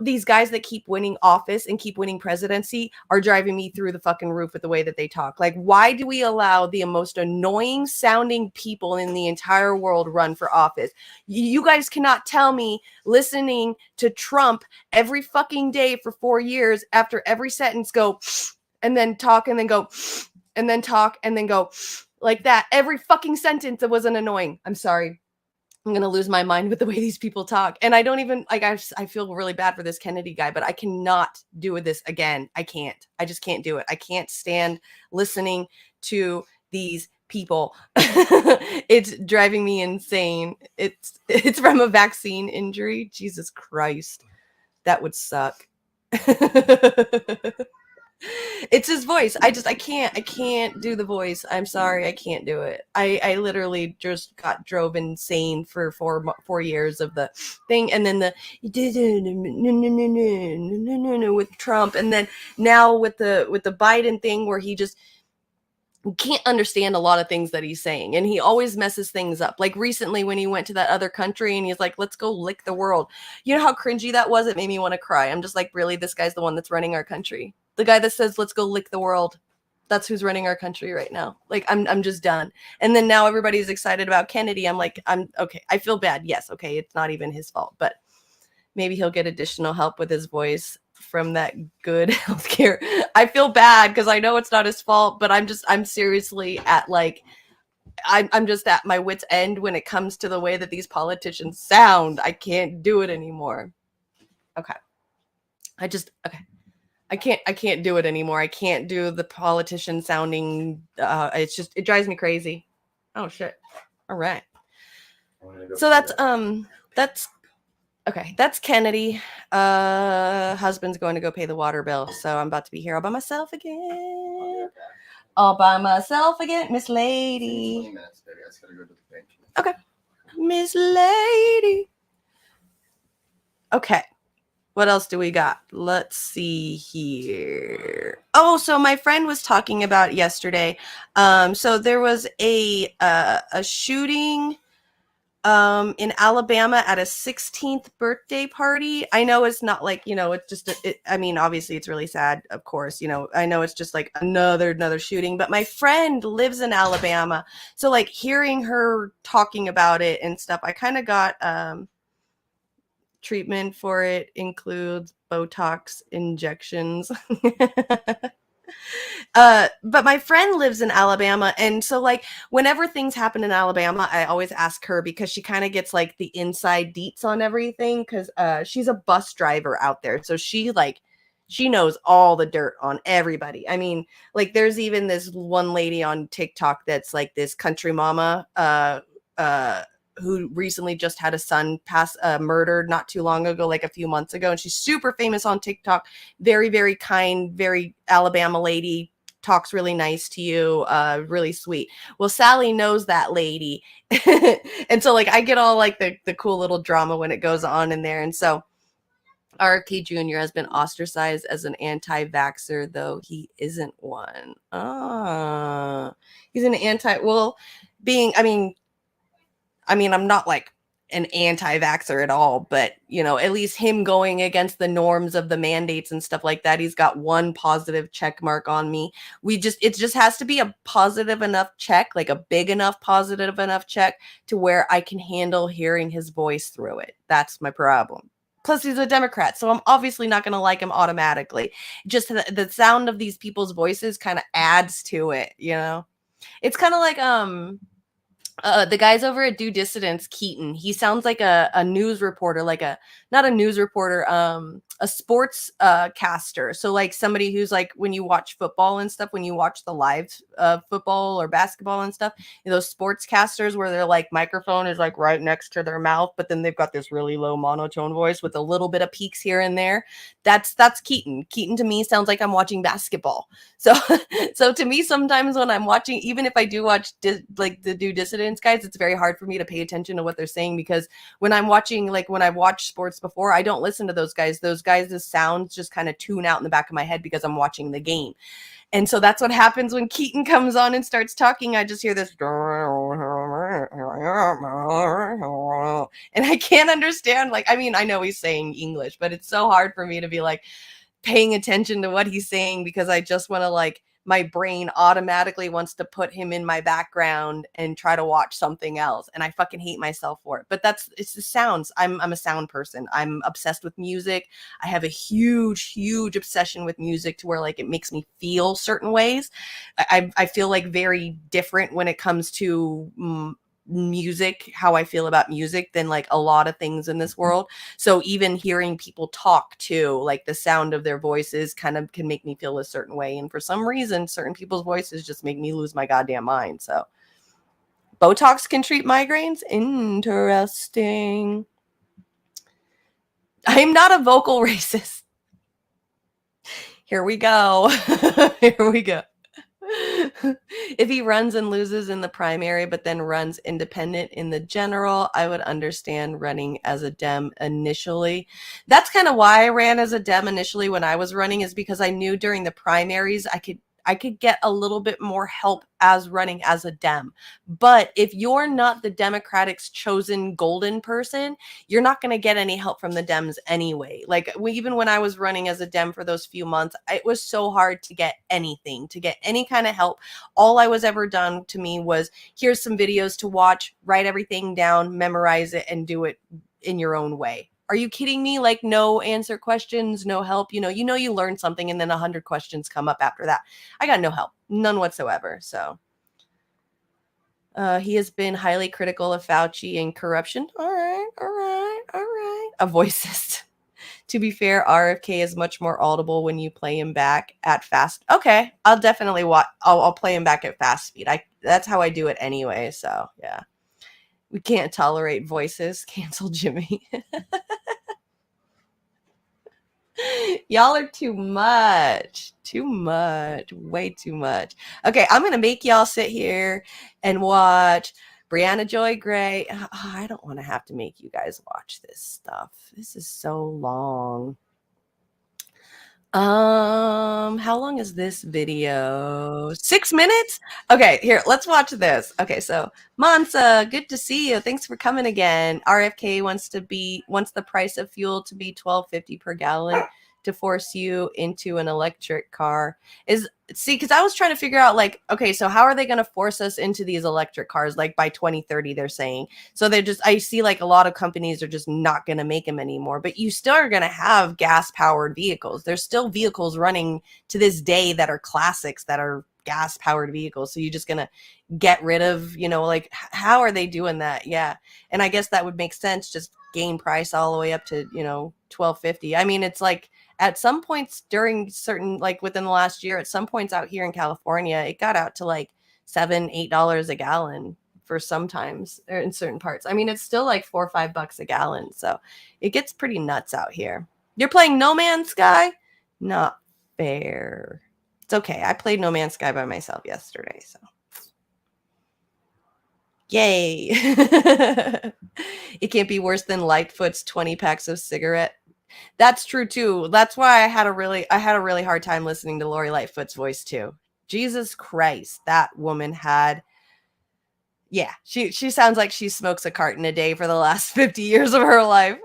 these guys that keep winning office and keep winning presidency are driving me through the fucking roof with the way that they talk. Like, why do we allow the most annoying sounding people in the entire world run for office? You guys cannot tell me listening to Trump every fucking day for 4 years after every sentence go and then talk and then go and then talk and then go like that. Every fucking sentence that wasn't annoying. I'm sorry. I'm going to lose my mind with the way these people talk. And I don't even, like, I feel really bad for this Kennedy guy, but I cannot do this again. I can't. I just can't do it. I can't stand listening to these people. It's driving me insane. It's from a vaccine injury. Jesus Christ. That would suck. It's his voice. I can't do the voice. I'm sorry. I can't do it. I literally just drove insane for 4 years of the thing. And then with Trump. And then now with the Biden thing where he just can't understand a lot of things that he's saying. And he always messes things up. Like recently when he went to that other country and he's like, let's go lick the world. You know how cringy that was? It made me want to cry. I'm just like, really? This guy's the one that's running our country. The guy that says, let's go lick the world. That's who's running our country right now. Like, I'm just done. And then now everybody's excited about Kennedy. I'm like, I'm okay. I feel bad. Yes. Okay. It's not even his fault, but maybe he'll get additional help with his voice from that good healthcare. I feel bad because I know it's not his fault, but I'm seriously at like, I'm just at my wit's end when it comes to the way that these politicians sound. I can't do it anymore. Okay. I can't do it anymore. I can't do the politician sounding. It drives me crazy. Oh shit. All right. So that's okay. That's Kennedy. Husband's going to go pay the water bill. So I'm about to be here all by myself again. All by myself again, Miss Lady. 20 minutes, baby. I just gotta go to the bank. Okay. Miss Lady. Okay. What else do we got? Let's see here. Oh, so my friend was talking about yesterday. So there was a shooting in Alabama at a 16th birthday party. I know it's not like, it's just, I mean, obviously it's really sad, of course, I know it's just like another shooting, but my friend lives in Alabama. So like hearing her talking about it and stuff, I kind of got, treatment for it includes Botox injections. But my friend lives in Alabama. And so like whenever things happen in Alabama, I always ask her because she kind of gets like the inside deets on everything. Cause she's a bus driver out there. So she knows all the dirt on everybody. I mean, like there's even this one lady on TikTok that's like this country mama, who recently just had a son murdered not too long ago, like a few months ago. And she's super famous on TikTok. Very, very kind, very Alabama lady, talks really nice to you, really sweet. Well, Sally knows that lady. And so like I get all like the cool little drama when it goes on in there. And so RFK Jr. has been ostracized as an anti-vaxxer, though he isn't one. He's an I'm not like an anti-vaxxer at all, but you know, at least him going against the norms of the mandates and stuff like that, he's got one positive check mark on me. It just has to be a positive enough check, like a big enough positive enough check to where I can handle hearing his voice through it. That's my problem. Plus he's a Democrat, so I'm obviously not going to like him automatically. Just the sound of these people's voices kind of adds to it, you know. It's kind of like the guys over at Due Dissidence, Keaton, he sounds like a news reporter, like not a news reporter, a sports caster. So like somebody who's like, when you watch football and stuff, when you watch the live football or basketball and stuff, you know, those sports casters where their like microphone is like right next to their mouth, but then they've got this really low monotone voice with a little bit of peaks here and there. That's Keaton. Keaton to me sounds like I'm watching basketball. So so to me, sometimes when I'm watching, even if I do watch like the Due Dissidence guys, it's very hard for me to pay attention to what they're saying, because when I'm watching, like when I've watched sports before, I don't listen to those guys. Those guys' sounds just kind of tune out in the back of my head because I'm watching the game. And so that's what happens when Keaton comes on and starts talking. I just hear this, and I can't understand. Like, I mean, I know he's saying English, but it's so hard for me to be like paying attention to what he's saying, because I just want to, like, my brain automatically wants to put him in my background and try to watch something else. And I fucking hate myself for it. But it's the sounds. I'm a sound person. I'm obsessed with music. I have a huge obsession with music to where like it makes me feel certain ways. I feel like very different when it comes to music, how I feel about music, than like a lot of things in this world. So even hearing people talk too, like the sound of their voices kind of can make me feel a certain way. And for some reason, certain people's voices just make me lose my goddamn mind. So Botox can treat migraines? Interesting. I'm not a vocal racist. Here we go. Here we go. If he runs and loses in the primary, but then runs independent in the general, I would understand running as a Dem initially. That's kind of why I ran as a Dem initially when I was running, is because I knew during the primaries I could get a little bit more help as running as a Dem. But if you're not the Democratic's chosen golden person, you're not going to get any help from the Dems anyway. Like even when I was running as a Dem for those few months, it was so hard to get anything, to get any kind of help. All I was ever done to me was, here's some videos to watch, write everything down, memorize it, and do it in your own way. Are you kidding me? Like, no answer questions, no help. You learn something and then 100 questions come up after that. I got no help, none whatsoever. So he has been highly critical of Fauci and corruption. All right. A voicist. To be fair, RFK is much more audible when you play him back at fast. Okay, I'll definitely watch. I'll play him back at fast speed. That's how I do it anyway. So yeah. We can't tolerate voices. Cancel Jimmy. Y'all are too much. Way too much. Okay, I'm going to make y'all sit here and watch Brianna Joy Gray. Oh, I don't want to have to make you guys watch this stuff. This is so long. How long is this video? 6 minutes? Okay, here, let's watch this. Okay, so Mansa, good to see you. Thanks for coming again. RFK wants the price of fuel to be $12.50 per gallon to force you into an electric car. Because I was trying to figure out, like, okay, so how are they going to force us into these electric cars? Like by 2030, they're saying. So I see like a lot of companies are just not going to make them anymore, but you still are going to have gas powered vehicles. There's still vehicles running to this day that are classics that are gas powered vehicles. So you're just going to get rid of, like, how are they doing that? Yeah. And I guess that would make sense. Just gain price all the way up to, $12.50. I mean, it's like, at some points during certain, like within the last year, at some points out here in California, it got out to like $7-8 a gallon for sometimes or in certain parts. I mean, it's still like $4 or $5 a gallon. So it gets pretty nuts out here. You're playing No Man's Sky? Not fair. It's okay. I played No Man's Sky by myself yesterday. So yay. It can't be worse than Lightfoot's 20 packs of cigarette. That's true too. That's why I had a really hard time listening to Lori Lightfoot's voice too. Jesus Christ, that woman had Yeah, she sounds like she smokes a carton a day for the last 50 years of her life.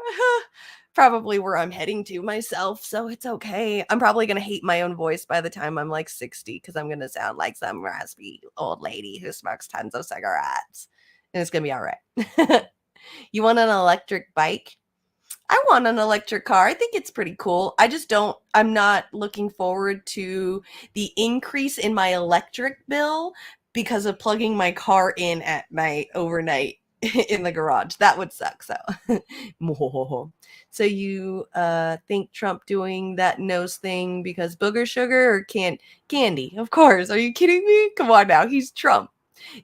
Probably where I'm heading to myself, so it's okay. I'm probably gonna hate my own voice by the time I'm like 60 because I'm gonna sound like some raspy old lady who smokes tons of cigarettes. And it's gonna be all right. You want an electric bike? I want an electric car. I think it's pretty cool. I'm not looking forward to the increase in my electric bill because of plugging my car in at my overnight in the garage. That would suck. So, so you think Trump doing that nose thing because booger sugar or candy? Of course. Are you kidding me? Come on now. He's Trump.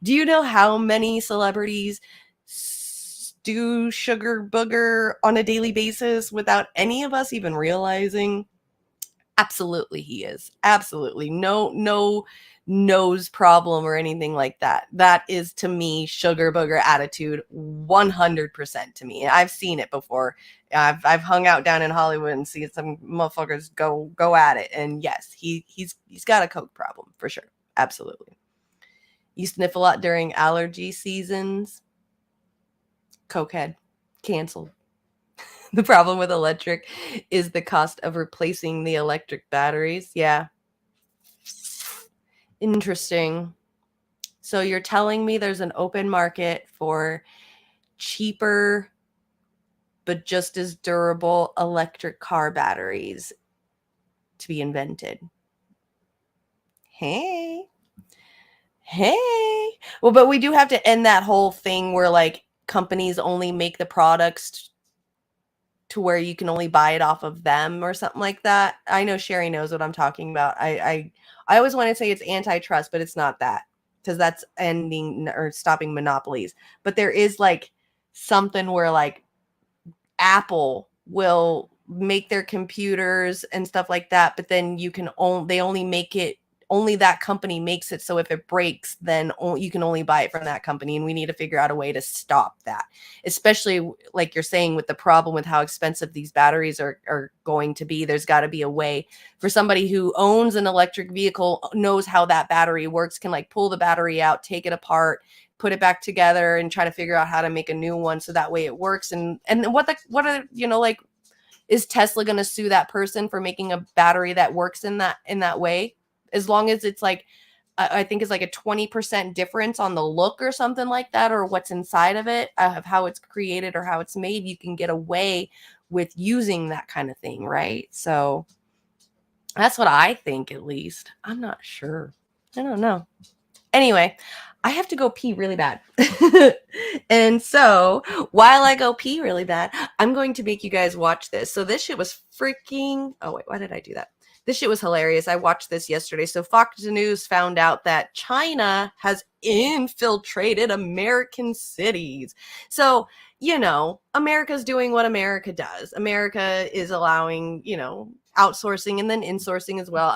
Do you know how many celebrities do sugar booger on a daily basis without any of us even realizing? Absolutely he is. Absolutely. No nose problem or anything like that. That is to me sugar booger attitude 100% to me. I've seen it before. I've hung out down in Hollywood and seen some motherfuckers go at it. And yes, he's got a coke problem for sure. Absolutely. You sniff a lot during allergy seasons. Cokehead. Canceled. The problem with electric is the cost of replacing the electric batteries. Yeah. Interesting. So you're telling me there's an open market for cheaper but just as durable electric car batteries to be invented. Hey. Well, but we do have to end that whole thing where like companies only make the products to where you can only buy it off of them or something like that. I know Sherry knows what I'm talking about. I always want to say it's antitrust, but it's not that, because that's ending or stopping monopolies. But there is like something where like Apple will make their computers and stuff like that, but then they only make it, only that company makes it, so if it breaks, then you can only buy it from that company, and we need to figure out a way to stop that, especially like you're saying with the problem with how expensive these batteries are going to be. There's got to be a way for somebody who owns an electric vehicle, knows how that battery works, can like pull the battery out, take it apart, put it back together, and try to figure out how to make a new one so that way it works. And what are like, is Tesla going to sue that person for making a battery that works in that way? As long as it's like, I think it's like a 20% difference on the look or something like that, or what's inside of it, of how it's created or how it's made, you can get away with using that kind of thing, right? So that's what I think, at least. I'm not sure. I don't know. Anyway, I have to go pee really bad. And so while I go pee really bad, I'm going to make you guys watch this. So this shit was freaking... Oh, wait, why did I do that? This shit was hilarious. I watched this yesterday. So Fox News found out that China has infiltrated American cities. So, America's doing what America does. America is allowing, outsourcing and then insourcing as well.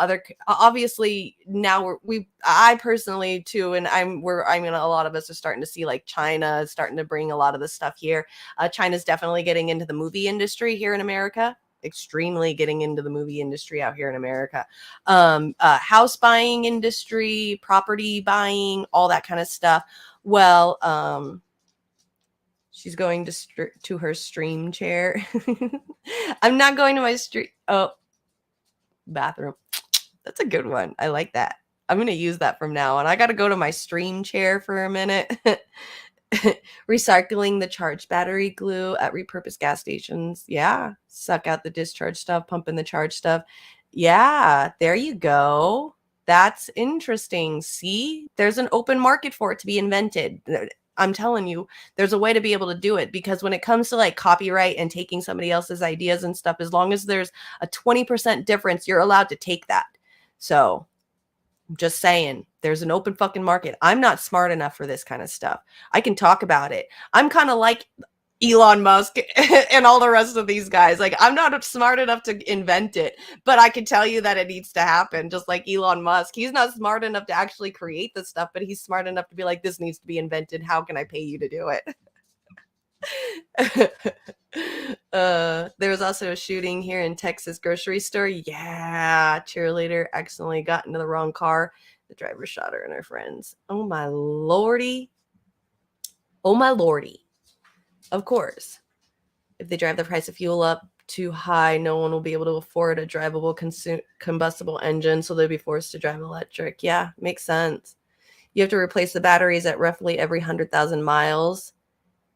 Obviously now I personally too, and a lot of us are starting to see like China starting to bring a lot of this stuff here. China's definitely getting into the movie industry here in America. Extremely getting into the movie industry out here in America. House buying industry, property buying, all that kind of stuff. Well, she's going to her stream chair. I'm not going to my bathroom. That's a good one. I like that. I'm going to use that from now on. I got to go to my stream chair for a minute. Recycling the charged battery glue at repurposed gas stations. Yeah. Suck out the discharge stuff, pump in the charge stuff. Yeah. There you go. That's interesting. See, there's an open market for it to be invented. I'm telling you, there's a way to be able to do it, because when it comes to like copyright and taking somebody else's ideas and stuff, as long as there's a 20% difference, you're allowed to take that. So I'm just saying, there's an open fucking market. I'm not smart enough for this kind of stuff. I can talk about it. I'm kind of like Elon Musk and all the rest of these guys. Like, I'm not smart enough to invent it, but I can tell you that it needs to happen. Just like Elon Musk, he's not smart enough to actually create this stuff, but he's smart enough to be like, this needs to be invented. How can I pay you to do it? There was also a shooting here in Texas grocery store. Yeah, cheerleader accidentally got into the wrong car. The driver shot her and her friends. Oh my lordy. Oh my lordy. Of course. If they drive the price of fuel up too high, no one will be able to afford a drivable combustible engine, so they'll be forced to drive electric. Yeah, makes sense. You have to replace the batteries at roughly every 100,000 miles,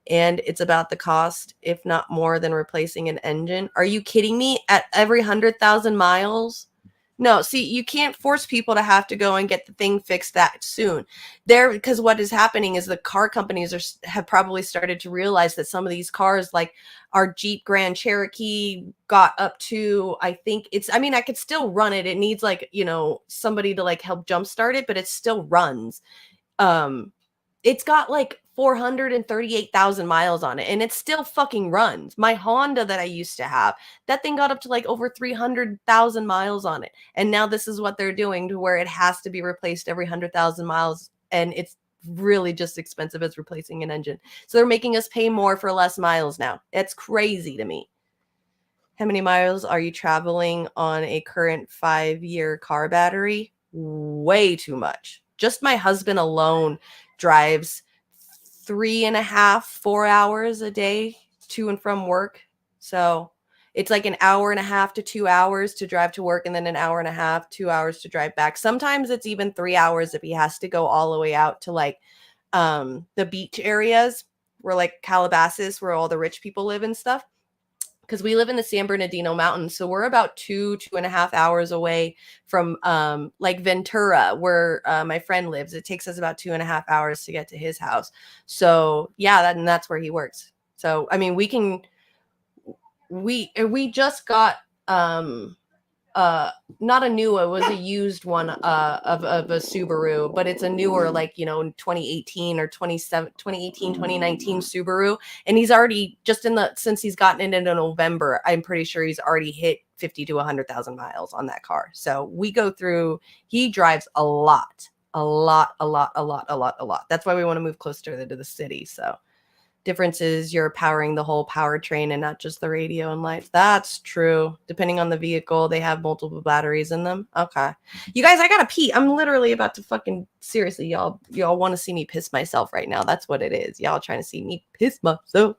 and it's about the cost, if not more, than replacing an engine. Are you kidding me? At every 100,000 miles? No, see, you can't force people to have to go and get the thing fixed that soon. Because what is happening is the car companies have probably started to realize that some of these cars, like our Jeep Grand Cherokee, got up to, I think I could still run it. It needs somebody to help jumpstart it, but it still runs. It's got 438,000 miles on it, and it still fucking runs. My Honda that I used to have, that thing got up to over 300,000 miles on it. And now this is what they're doing, to where it has to be replaced every 100,000 miles. And it's really just expensive as replacing an engine. So they're making us pay more for less miles now. It's crazy to me. How many miles are you traveling on a current 5-year car battery? Way too much. Just my husband alone drives 3.5, 4 hours a day to and from work. So it's like an hour and a half to 2 hours to drive to work, and then an hour and a half, 2 hours to drive back. Sometimes it's even 3 hours if he has to go all the way out to the beach areas where Calabasas, where all the rich people live and stuff. Because we live in the San Bernardino Mountains, so we're about 2.5 hours away from Ventura, where my friend lives. It takes us about 2.5 hours to get to his house. So yeah, that's where he works. So I mean, we just got not a new, it was a used one of a Subaru, but it's a newer 2018 or 2019 Subaru, and he's already since he's gotten it into November, I'm pretty sure he's already hit 50 to 100,000 miles on that car. So he drives a lot. That's why we want to move closer to the city. So difference is you're powering the whole powertrain and not just the radio and lights. That's true. Depending on the vehicle, they have multiple batteries in them. Okay. You guys, I gotta pee. I'm literally about to seriously, y'all want to see me piss myself right now. That's what it is. Y'all trying to see me piss myself.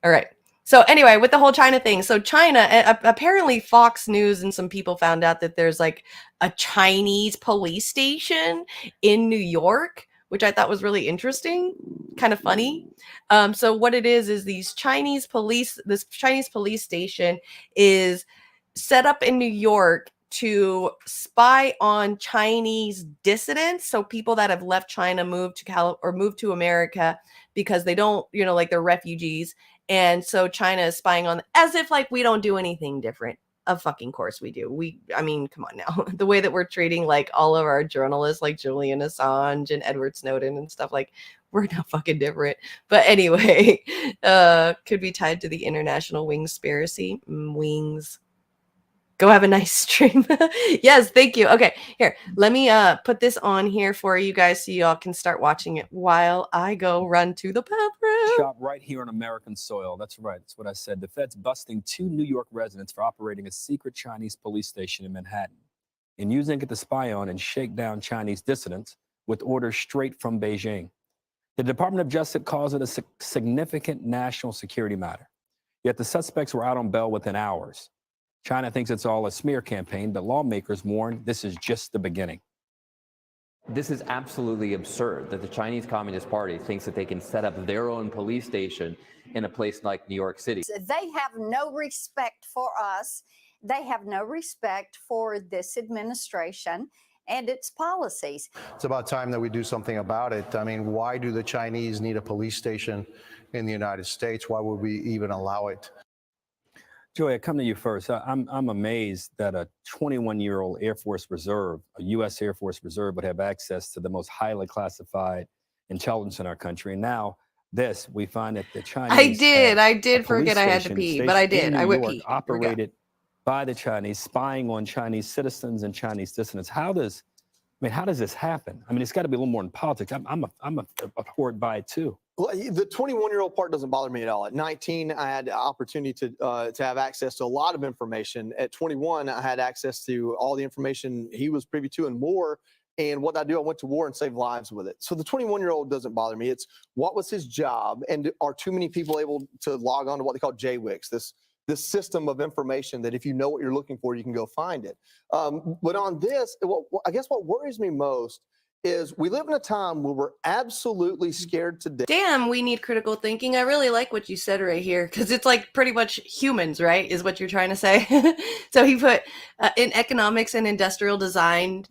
All right. So anyway, with the whole China thing. So China, apparently Fox News and some people found out that there's a Chinese police station in New York, which I thought was really interesting, kind of funny. So what it is this Chinese police station is set up in New York to spy on Chinese dissidents. So people that have left China, moved to America because they don't, they're refugees. And so China is spying on, as if we don't do anything different. Of fucking course we do. I mean, come on now. The way that we're treating all of our journalists, like Julian Assange and Edward Snowden and stuff, we're no fucking different. But anyway, could be tied to the international wingspiracy. Wings. Go have a nice stream. Yes, thank you. Okay, here, let me put this on here for you guys so y'all can start watching it while I go run to the bathroom. Shop right here on American soil. That's right. That's what I said. The Fed's busting 2 New York residents for operating a secret Chinese police station in Manhattan and using it to spy on and shake down Chinese dissidents with orders straight from Beijing. The Department of Justice calls it a significant national security matter. Yet the suspects were out on bail within hours. China thinks it's all a smear campaign, but lawmakers warn this is just the beginning. This is absolutely absurd that the Chinese Communist Party thinks that they can set up their own police station in a place like New York City. They have no respect for us. They have no respect for this administration and its policies. It's about time that we do something about it. I mean, why do the Chinese need a police station in the United States? Why would we even allow it? Joy, I come to you first. I'm amazed that a 21-year-old Air Force Reserve, a U.S. Air Force Reserve, would have access to the most highly classified intelligence in our country. And now we find that the Chinese. I did forget I had to pee, but I did. I would pee. Operated by the Chinese, spying on Chinese citizens and Chinese dissidents. How does this happen? I mean, it's got to be a little more in politics. I'm abhorred by it too. Well, the 21-year-old part doesn't bother me at all. At 19, I had the opportunity to have access to a lot of information. At 21, I had access to all the information he was privy to and more. And what I do, I went to war and saved lives with it. So the 21-year-old doesn't bother me. It's what was his job, and are too many people able to log on to what they call JWICs, this system of information that if you know what you're looking for, you can go find it. But on this, I guess what worries me most is we live in a time where we're absolutely scared to death. Damn, we need critical thinking. I really like what you said right here because it's like pretty much humans, right? Is what you're trying to say. So he put in economics and industrial design,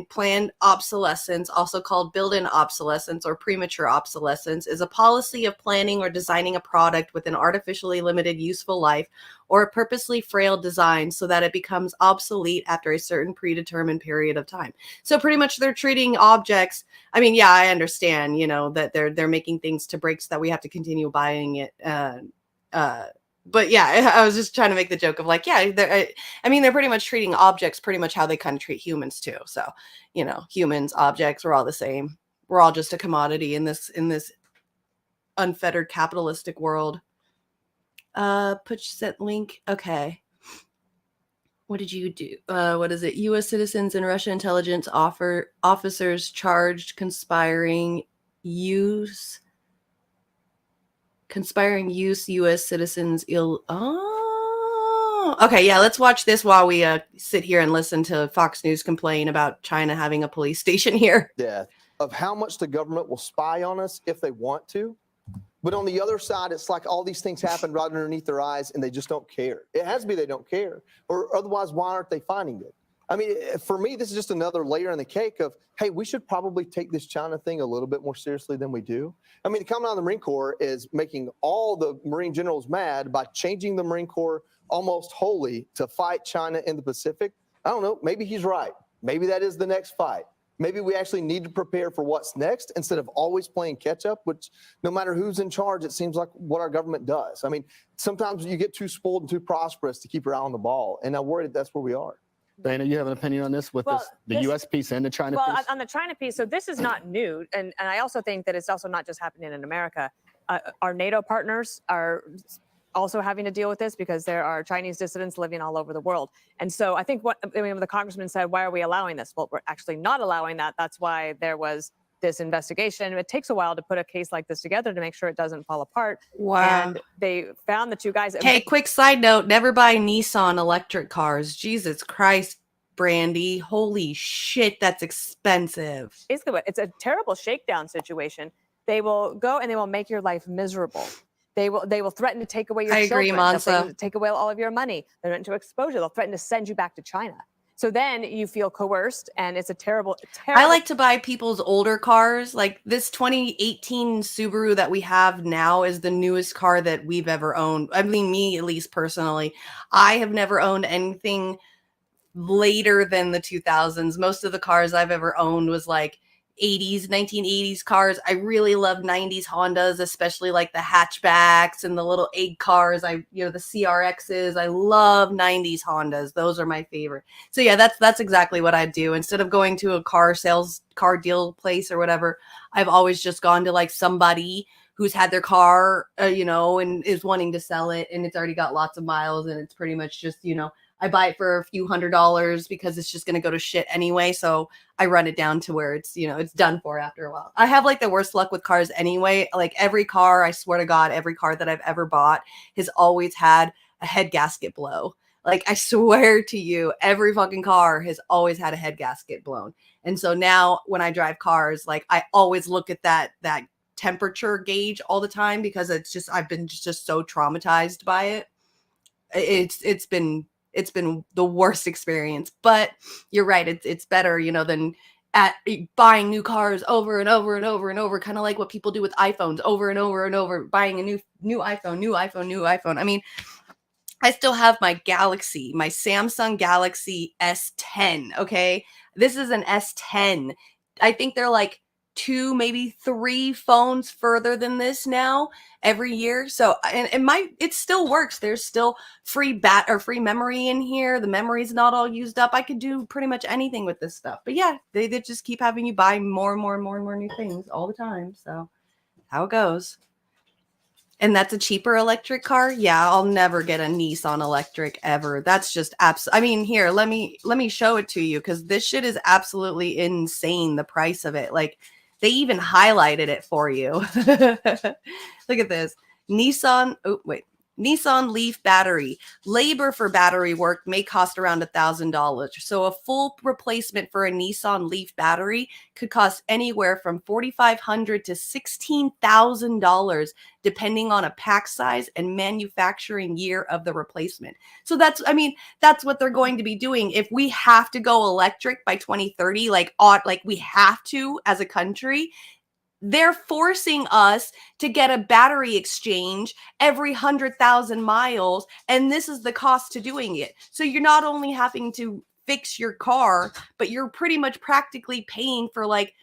planned obsolescence, also called built-in obsolescence or premature obsolescence, is a policy of planning or designing a product with an artificially limited useful life or a purposely frail design so that it becomes obsolete after a certain predetermined period of time. So pretty much they're treating objects. I mean, yeah, I understand, that they're making things to break so that we have to continue buying it. But yeah, I was just trying to make the joke of like, yeah, they're pretty much treating objects pretty much how they kind of treat humans too. So, humans, objects, we're all the same. We're all just a commodity in this unfettered capitalistic world. Push that link. Okay. What did you do? What is it? U.S. citizens and Russian intelligence officers charged conspiring use U.S. citizens Oh, okay. Yeah, let's watch this while we sit here and listen to Fox News complain about China having a police station here. Death of how much the government will spy on us if they want to. But on the other side, it's like all these things happen right underneath their eyes and they just don't care. It has to be they don't care, or otherwise, why aren't they finding it? I mean, for me, this is just another layer in the cake of, hey, we should probably take this China thing a little bit more seriously than we do. I mean, coming out of the Marine Corps is making all the Marine generals mad by changing the Marine Corps almost wholly to fight China in the Pacific. I don't know. Maybe he's right. Maybe that is the next fight. Maybe we actually need to prepare for what's next instead of always playing catch up, which no matter who's in charge, it seems like what our government does. I mean, sometimes you get too spoiled and too prosperous to keep your eye on the ball. And I'm worried that's where we are. Dana, you have an opinion on this with the U.S. piece and the China piece? Well, on the China piece, so this is not new. And I also think that it's also not just happening in America. Our NATO partners are also having to deal with this because there are Chinese dissidents living all over the world. And so I think the congressman said, why are we allowing this? Well, we're actually not allowing that. That's why there was this investigation. It takes a while to put a case like this together to make sure it doesn't fall apart. Wow. And they found the two guys. Hey, quick side note, never buy Nissan electric cars. Jesus Christ, Brandy. Holy shit, that's expensive. Basically, it's a terrible shakedown situation. They will go and they will make your life miserable. They will threaten to take away your children. I agree, Monza. Take away all of your money. They're into exposure. They'll threaten to send you back to China. So then you feel coerced, and it's a terrible. I like to buy people's older cars. Like this 2018 Subaru that we have now is the newest car that we've ever owned. I mean, me at least personally. I have never owned anything later than the 2000s. Most of the cars I've ever owned was like 1980s cars. I really love 90s Hondas, especially like the hatchbacks and the little egg cars. The CRXs. I love 90s Hondas. Those are my favorite. So yeah, that's exactly what I do. Instead of going to a car deal place or whatever, I've always just gone to like somebody who's had their car, and is wanting to sell it, and it's already got lots of miles, and it's pretty much just, I buy it for a few $100s because it's just going to go to shit anyway. So I run it down to where it's, it's done for after a while. I have like the worst luck with cars anyway. Like every car, I swear to God, every car that I've ever bought has always had a head gasket blow. Like I swear to you, every fucking car has always had a head gasket blown. And so now when I drive cars, like I always look at that temperature gauge all the time because I've been just so traumatized by it. It's been the worst experience, but you're right. It's better, than at buying new cars over and over and over and over, kind of like what people do with iPhones over and over and over, buying a new iPhone. I mean, I still have my Samsung Galaxy S10. Okay. This is an S10. I think they're like 2, maybe 3 phones further than this now every year. So, and it still works. There's still free memory in here. The memory's not all used up. I could do pretty much anything with this stuff. But yeah, they just keep having you buy more and more and more and more new things all the time. So how it goes. And that's a cheaper electric car? Yeah, I'll never get a Nissan electric ever. That's just I mean, here, let me show it to you because this shit is absolutely insane, the price of it. Like, they even highlighted it for you. Look at this. Nissan Leaf battery. Labor for battery work may cost around $1,000. So a full replacement for a Nissan Leaf battery could cost anywhere from $4,500 to $16,000, depending on a pack size and manufacturing year of the replacement. So that's what they're going to be doing. If we have to go electric by 2030, like we have to as a country, they're forcing us to get a battery exchange every 100,000 miles, and this is the cost to doing it. So you're not only having to fix your car, but you're pretty much practically paying for like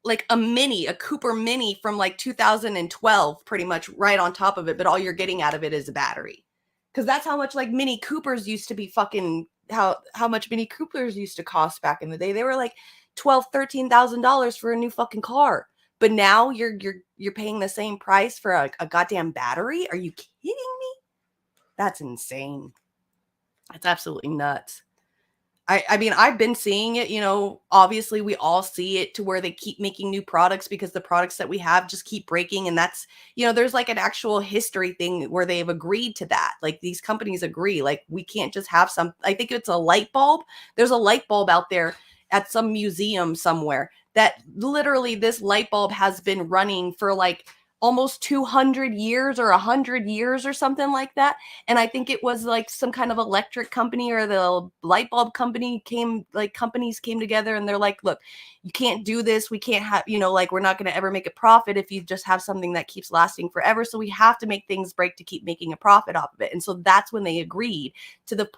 a Cooper Mini from like 2012, pretty much right on top of it, but all you're getting out of it is a battery. Because that's how much like Mini Coopers used to be fucking, how much Mini Coopers used to cost back in the day. They were like $12,000-$13,000 for a new fucking car. But now you're paying the same price for a goddamn battery? Are you kidding me? That's insane. That's absolutely nuts. I mean, I've been seeing it, you know, obviously we all see it to where they keep making new products because the products that we have just keep breaking. And that's, you know, there's like an actual history thing where they've agreed to that. Like these companies agree, like we can't just have I think it's a light bulb. There's a light bulb out there at some museum somewhere that literally this light bulb has been running for like almost 200 years or 100 years or something like that. And I think it was like some kind of electric company or the light bulb company companies came together and they're like, look, you can't do this. We can't have, you know, like we're not going to ever make a profit if you just have something that keeps lasting forever. So we have to make things break to keep making a profit off of it. And so that's when they agreed to the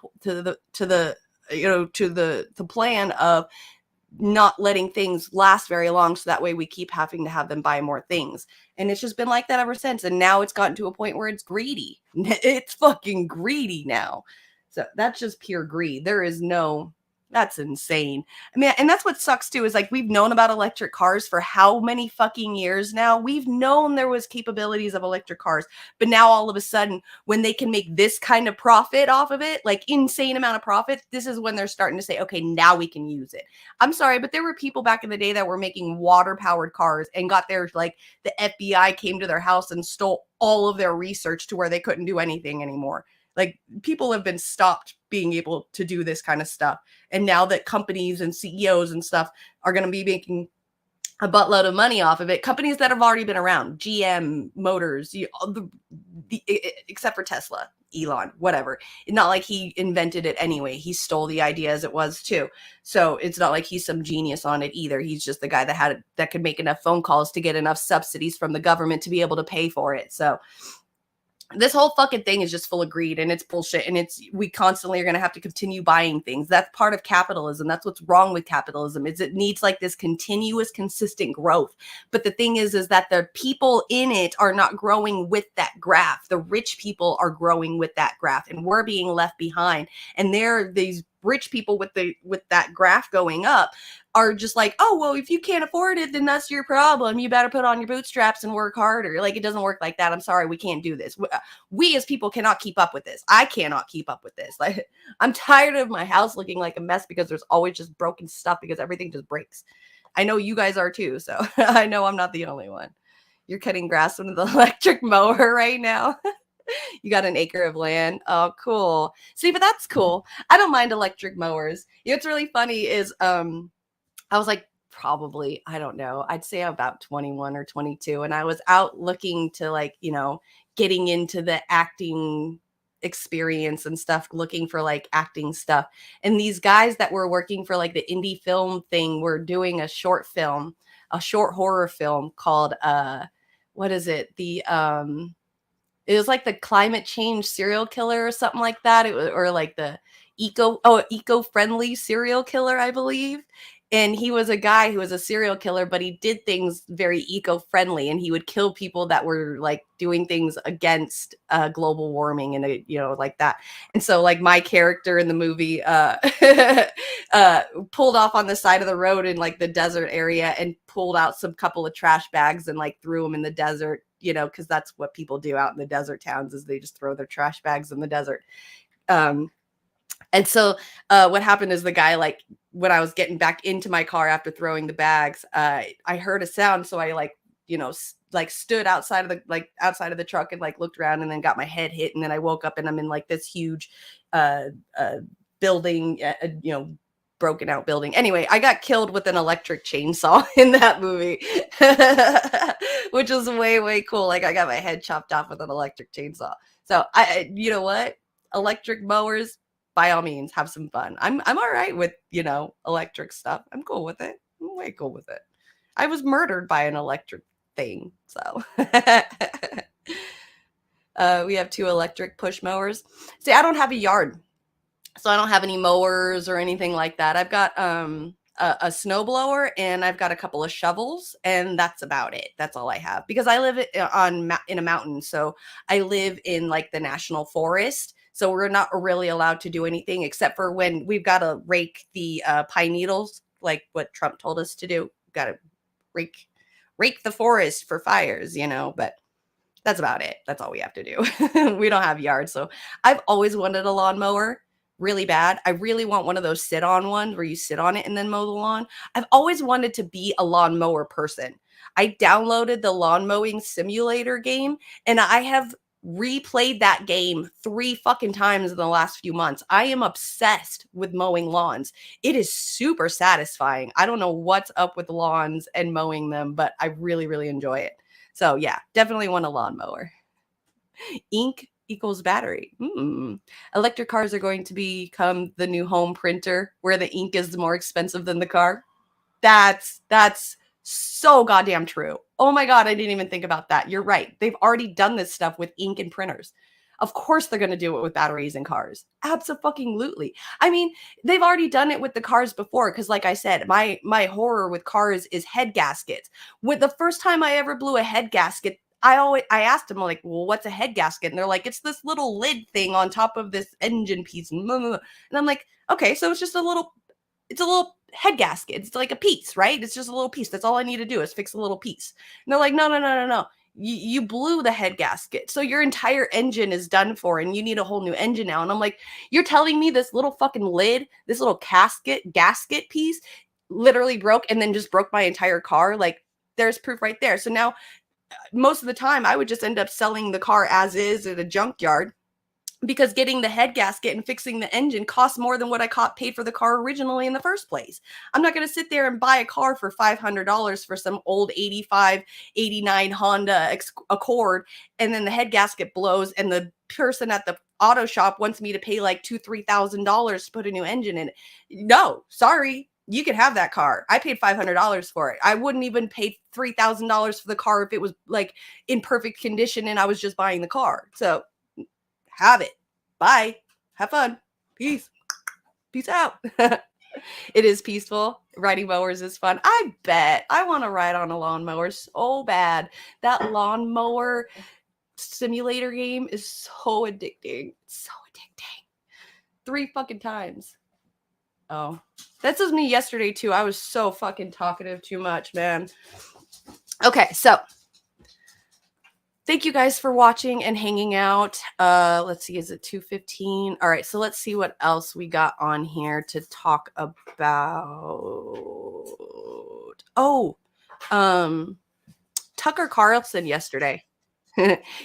plan of not letting things last very long, so that way we keep having to have them buy more things. And it's just been like that ever since. And now it's gotten to a point where it's greedy. It's fucking greedy now. So that's just pure greed. That's insane. I mean, and that's what sucks too, is like we've known about electric cars for how many fucking years now? We've known there was capabilities of electric cars, but now all of a sudden when they can make this kind of profit off of it, like insane amount of profit, this is when they're starting to say, okay, now we can use it. I'm sorry, but there were people back in the day that were making water powered cars and got their, like the FBI came to their house and stole all of their research to where they couldn't do anything anymore. Like people have been stopped being able to do this kind of stuff. And now that companies and CEOs and stuff are going to be making a buttload of money off of it, companies that have already been around, GM Motors, except for Tesla, Elon, whatever. It's not like he invented it anyway. He stole the idea as it was too. So it's not like he's some genius on it either. He's just the guy that could make enough phone calls to get enough subsidies from the government to be able to pay for it. So this whole fucking thing is just full of greed and it's bullshit. And we constantly are going to have to continue buying things. That's part of capitalism. That's what's wrong with capitalism, is it needs like this continuous, consistent growth. But the thing is that the people in it are not growing with that graph. The rich people are growing with that graph and we're being left behind. And these rich people with that graph going up are just like, oh, well, if you can't afford it, then that's your problem. You better put on your bootstraps and work harder. Like, it doesn't work like that. I'm sorry, we can't do this. We as people cannot keep up with this. I cannot keep up with this. Like, I'm tired of my house looking like a mess because there's always just broken stuff because everything just breaks. I know you guys are too, so I know I'm not the only one. You're cutting grass with the electric mower right now. You got an acre of land. Oh, cool. See, but that's cool. I don't mind electric mowers. You know, what's really funny is I was like, probably, I don't know, I'd say about 21 or 22. And I was out looking to, like, you know, getting into the acting experience and stuff, looking for like acting stuff. And these guys that were working for like the indie film thing were doing a short horror film called, what is it? It was like the climate change serial killer or something like that. Or like the eco-friendly serial killer, I believe. And he was a guy who was a serial killer, but he did things very eco-friendly, and he would kill people that were like doing things against global warming and, you know, like that. And so like my character in the movie pulled off on the side of the road in like the desert area and pulled out some couple of trash bags and like threw them in the desert you know, because that's what people do out in the desert towns is they just throw their trash bags in the desert. And so what happened is the guy, like, when I was getting back into my car after throwing the bags, I heard a sound. So I like, you know, like stood outside of the truck and like looked around and then got my head hit. And then I woke up and I'm in like this huge building, you know, broken out building. Anyway, I got killed with an electric chainsaw in that movie, which was way, way cool. Like I got my head chopped off with an electric chainsaw. So you know what? Electric mowers, by all means, have some fun. I'm all right with, you know, electric stuff. I'm cool with it. I'm way cool with it. I was murdered by an electric thing. So we have 2 electric push mowers. See, I don't have a yard, so I don't have any mowers or anything like that. I've got a snow blower and I've got a couple of shovels, and that's about it. That's all I have because I live in a mountain. So I live in like the national forest. So we're not really allowed to do anything except for when we've got to rake the pine needles, like what Trump told us to do. We've got to rake the forest for fires, you know, but that's about it. That's all we have to do. We don't have yards. So I've always wanted a lawnmower really bad. I really want one of those sit-on ones where you sit on it and then mow the lawn. I've always wanted to be a lawnmower person. I downloaded the lawn mowing simulator game and I have replayed that game 3 fucking times in the last few months. I am obsessed with mowing lawns. It is super satisfying. I don't know what's up with lawns and mowing them, but I really, really enjoy it. So yeah, definitely want a lawnmower. Ink equals battery. Electric cars are going to become the new home printer where the ink is more expensive than the car. That's so goddamn true. Oh my God, I didn't even think about that. You're right. They've already done this stuff with ink and printers. Of course they're going to do it with batteries in cars. Abso-fucking-lutely. I mean, they've already done it with the cars before because like I said, my horror with cars is head gaskets. With the first time I ever blew a head gasket, I asked them like, well, what's a head gasket? And they're like, it's this little lid thing on top of this engine piece. And I'm like, okay, so it's a little head gasket. It's like a piece, right? It's just a little piece. That's all I need to do is fix a little piece. And they're like, no. You blew the head gasket. So your entire engine is done for and you need a whole new engine now. And I'm like, you're telling me this little fucking lid, this little gasket piece literally broke and then just broke my entire car? Like there's proof right there. So now most of the time I would just end up selling the car as is at a junkyard because getting the head gasket and fixing the engine costs more than what I paid for the car originally in the first place. I'm not going to sit there and buy a car for $500 for some old 85, 89 Honda Accord, and then the head gasket blows and the person at the auto shop wants me to pay like $2,000, $3,000 to put a new engine in it. No, sorry. You can have that car. I paid $500 for it. I wouldn't even pay $3,000 for the car if it was like in perfect condition and I was just buying the car. So have it. Bye. Have fun. Peace. Peace out. It is peaceful. Riding mowers is fun. I bet. I want to ride on a lawnmower so bad. That lawnmower simulator game is so addicting. So addicting. 3 fucking times. Oh, this was me yesterday too. I was so fucking talkative too much, man. Okay, so thank you guys for watching and hanging out. Let's see, is it 2:15? All right, so let's see what else we got on here to talk about. Oh, Tucker Carlson yesterday.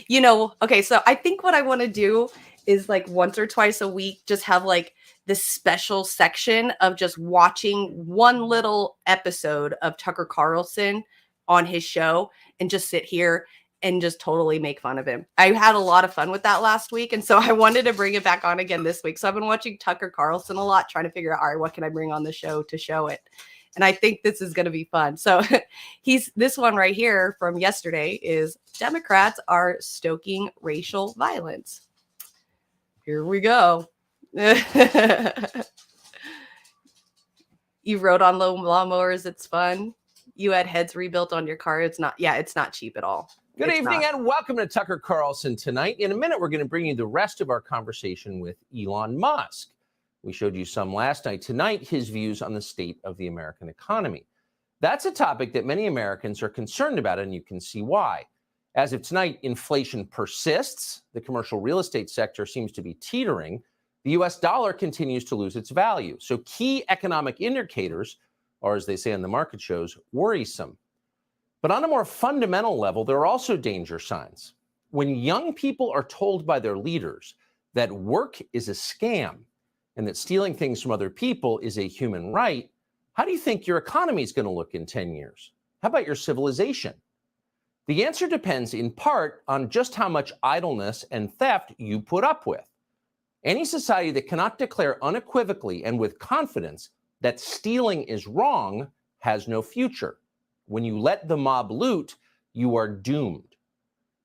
You know, okay, so I think what I want to do is like once or twice a week, just have like this special section of just watching one little episode of Tucker Carlson on his show and just sit here and just totally make fun of him. I had a lot of fun with that last week. And so I wanted to bring it back on again this week. So I've been watching Tucker Carlson a lot, trying to figure out, all right, what can I bring on the show to show it? And I think this is going to be fun. So this one right here from yesterday is Democrats are stoking racial violence. Here we go. You rode on low lawnmowers. It's fun. You had heads rebuilt on your car. It's not cheap at all. Good It's evening not. and welcome to Tucker Carlson Tonight. In a minute, we're going to bring you the rest of our conversation with Elon Musk. We showed you some last night. Tonight, his views on the state of the American economy. That's a topic that many Americans are concerned about, and you can see why. As of tonight, inflation persists. The commercial real estate sector seems to be teetering. The US dollar continues to lose its value. So key economic indicators are, as they say in the market shows, worrisome. But on a more fundamental level, there are also danger signs. When young people are told by their leaders that work is a scam and that stealing things from other people is a human right, how do you think your economy is going to look in 10 years? How about your civilization? The answer depends in part on just how much idleness and theft you put up with. Any society that cannot declare unequivocally and with confidence that stealing is wrong has no future. When you let the mob loot, you are doomed.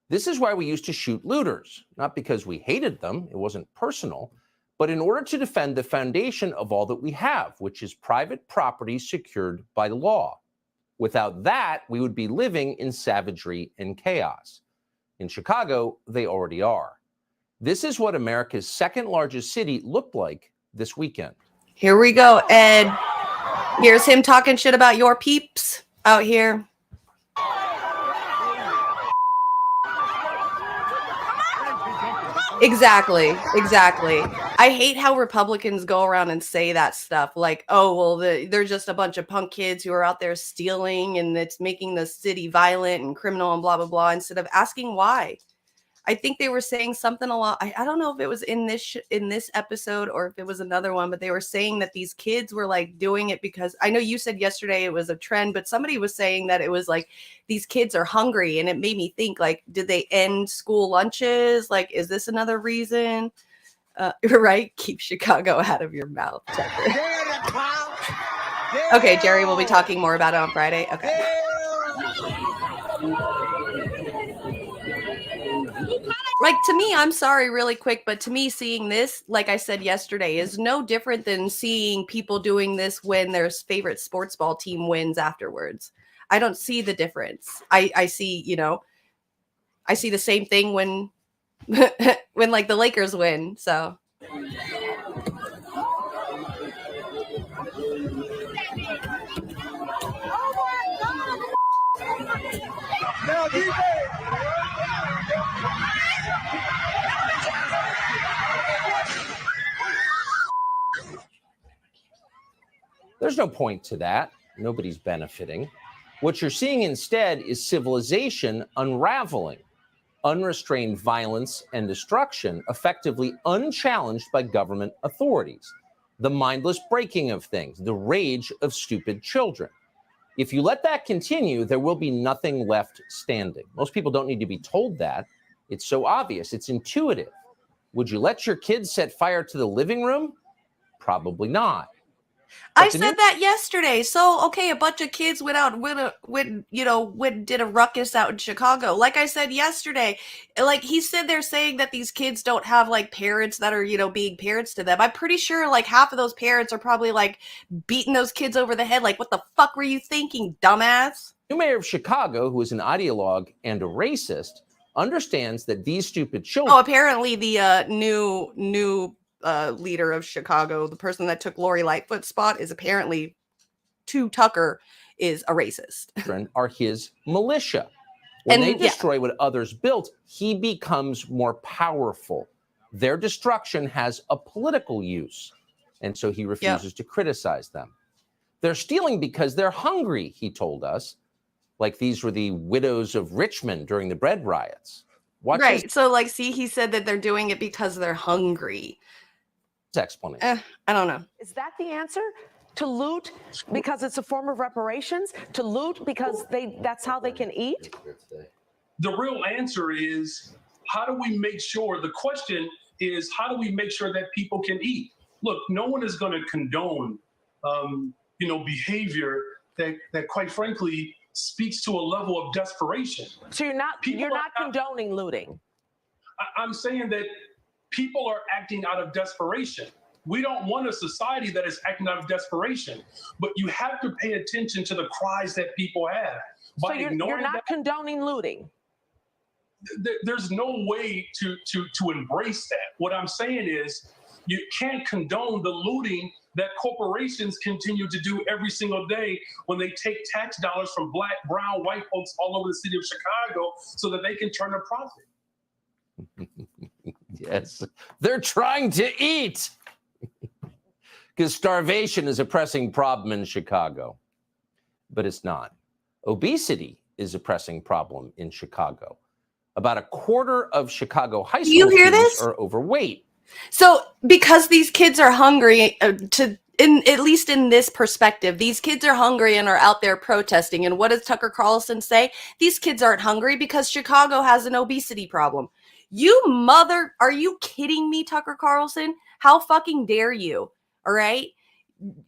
This is why we used to shoot looters, not because we hated them, it wasn't personal, but in order to defend the foundation of all that we have, which is private property secured by law. Without that, we would be living in savagery and chaos. In Chicago, they already are. This is what America's second largest city looked like this weekend. Here we go, Ed. Here's him talking shit about your peeps out here. Exactly. I hate how Republicans go around and say that stuff like, oh, well, they're just a bunch of punk kids who are out there stealing and it's making the city violent and criminal and blah, blah, blah, instead of asking why. I think they were saying something a lot. I don't know if it was in this episode or if it was another one, but they were saying that these kids were like doing it because I know you said yesterday it was a trend, but somebody was saying that it was like these kids are hungry, and it made me think like, did they end school lunches? Like, is this another reason? Right? Keep Chicago out of your mouth. Okay, Jerry, we'll be talking more about it on Friday. Okay. Like, to me, I'm sorry, really quick, but to me, seeing this, like I said yesterday, is no different than seeing people doing this when their favorite sports ball team wins afterwards. I don't see the difference. I see, I see the same thing when when like the Lakers win. So There's no point to that. Nobody's benefiting. What you're seeing instead is civilization unraveling, unrestrained violence and destruction, effectively unchallenged by government authorities, the mindless breaking of things, the rage of stupid children. If you let that continue, there will be nothing left standing. Most people don't need to be told that. It's so obvious. It's intuitive. Would you let your kids set fire to the living room? Probably not. I said that yesterday. So, okay, a bunch of kids did a ruckus out in Chicago. Like I said yesterday, like he said, they're saying that these kids don't have like parents that are, being parents to them. I'm pretty sure like half of those parents are probably like beating those kids over the head. Like, what the fuck were you thinking, dumbass? The new mayor of Chicago, who is an ideologue and a racist, understands that these stupid children. Oh, apparently the new leader of Chicago, the person that took Lori Lightfoot's spot, is apparently Tucker is a racist. Are his militia. When they destroy what others built, he becomes more powerful. Their destruction has a political use, and so he refuses to criticize them. They're stealing because they're hungry, he told us, like these were the widows of Richmond during the bread riots. Right. So, like, see, he said that they're doing it because they're hungry. Explanation. I don't know. Is that the answer? To loot because it's a form of reparations? To loot because that's how they can eat? The real answer is, how do we make sure, the question is, how do we make sure that people can eat? Look, no one is going to condone, behavior that quite frankly speaks to a level of desperation. So you're not condoning looting. I'm saying that people are acting out of desperation. We don't want a society that is acting out of desperation, but you have to pay attention to the cries that people have. So you're not condoning looting. There's no way to embrace that. What I'm saying is, you can't condone the looting that corporations continue to do every single day when they take tax dollars from black, brown, white folks all over the city of Chicago so that they can turn a profit. Yes, they're trying to eat because starvation is a pressing problem in Chicago, but it's not. Obesity is a pressing problem in Chicago. About a quarter of Chicago high school you hear students this? are overweight. So because these kids are hungry, at least in this perspective, these kids are hungry and are out there protesting. And what does Tucker Carlson say? These kids aren't hungry because Chicago has an obesity problem. Are you kidding me, Tucker Carlson? How fucking dare you? All right.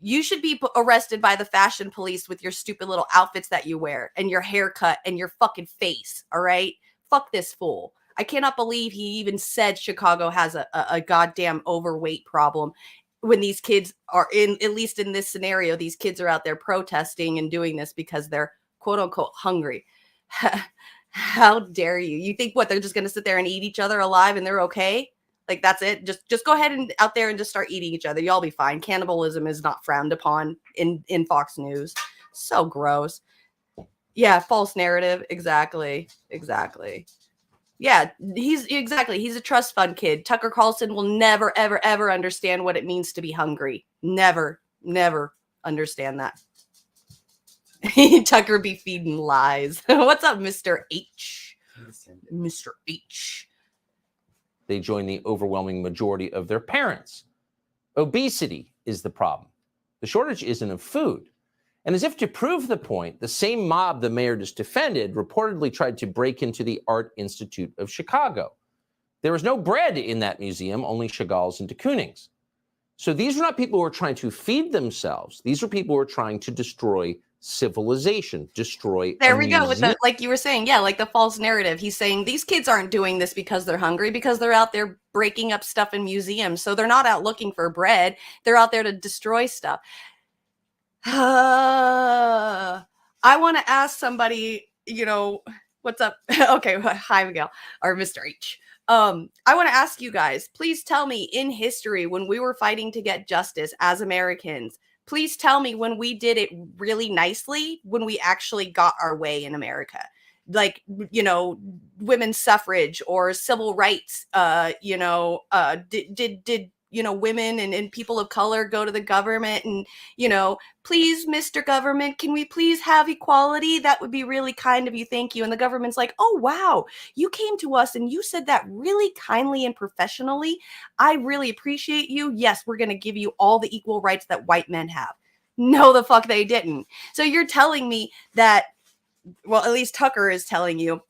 You should be arrested by the fashion police with your stupid little outfits that you wear and your haircut and your fucking face. All right. Fuck this fool. I cannot believe he even said Chicago has a goddamn overweight problem when these kids are at least in this scenario, these kids are out there protesting and doing this because they're quote unquote hungry. How dare you? You think what, they're just going to sit there and eat each other alive and they're okay? Like, that's it. Just go ahead and out there and just start eating each other. Y'all be fine. Cannibalism is not frowned upon in Fox News. So gross. Yeah. False narrative. Exactly. Yeah, he's a trust fund kid. Tucker Carlson will never, ever, ever understand what it means to be hungry. Never understand that. Tucker be feeding lies. What's up, Mr. H? Mr. H. They join the overwhelming majority of their parents. Obesity is the problem. The shortage isn't of food. And as if to prove the point, the same mob the mayor just defended reportedly tried to break into the Art Institute of Chicago. There was no bread in that museum, only Chagall's and de Kooning's. So these are not people who are trying to feed themselves. These are people who are trying to destroy civilization, destroy There a we go with museum. the, like you were saying, yeah, like the false narrative. He's saying these kids aren't doing this because they're hungry, because they're out there breaking up stuff in museums. So they're not out looking for bread. They're out there to destroy stuff. I want to ask somebody, what's up? Okay, hi, Miguel, or Mr. H. I want to ask you guys, please tell me in history when we were fighting to get justice as Americans, please tell me when we did it really nicely, when we actually got our way in America. Like, women's suffrage or civil rights, did women and people of color go to the government and, please, Mr. Government, can we please have equality? That would be really kind of you. Thank you. And the government's like, oh, wow, you came to us and you said that really kindly and professionally. I really appreciate you. Yes, we're going to give you all the equal rights that white men have. No, the fuck they didn't. So you're telling me that, well, at least Tucker is telling you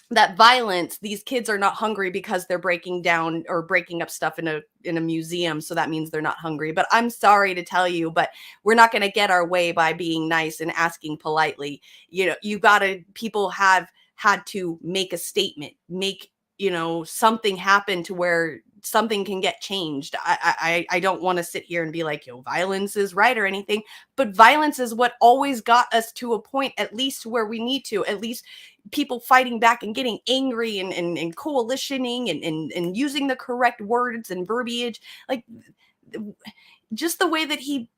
that violence, these kids are not hungry because they're breaking down or breaking up stuff in a museum. So that means they're not hungry. But I'm sorry to tell you, but we're not going to get our way by being nice and asking politely. People have had to make a statement, make, something happen to where something can get changed. I don't want to sit here and be like, violence is right or anything, but violence is what always got us to a point, at least where we need to, at least people fighting back and getting angry and coalitioning and using the correct words and verbiage. Like, just the way that he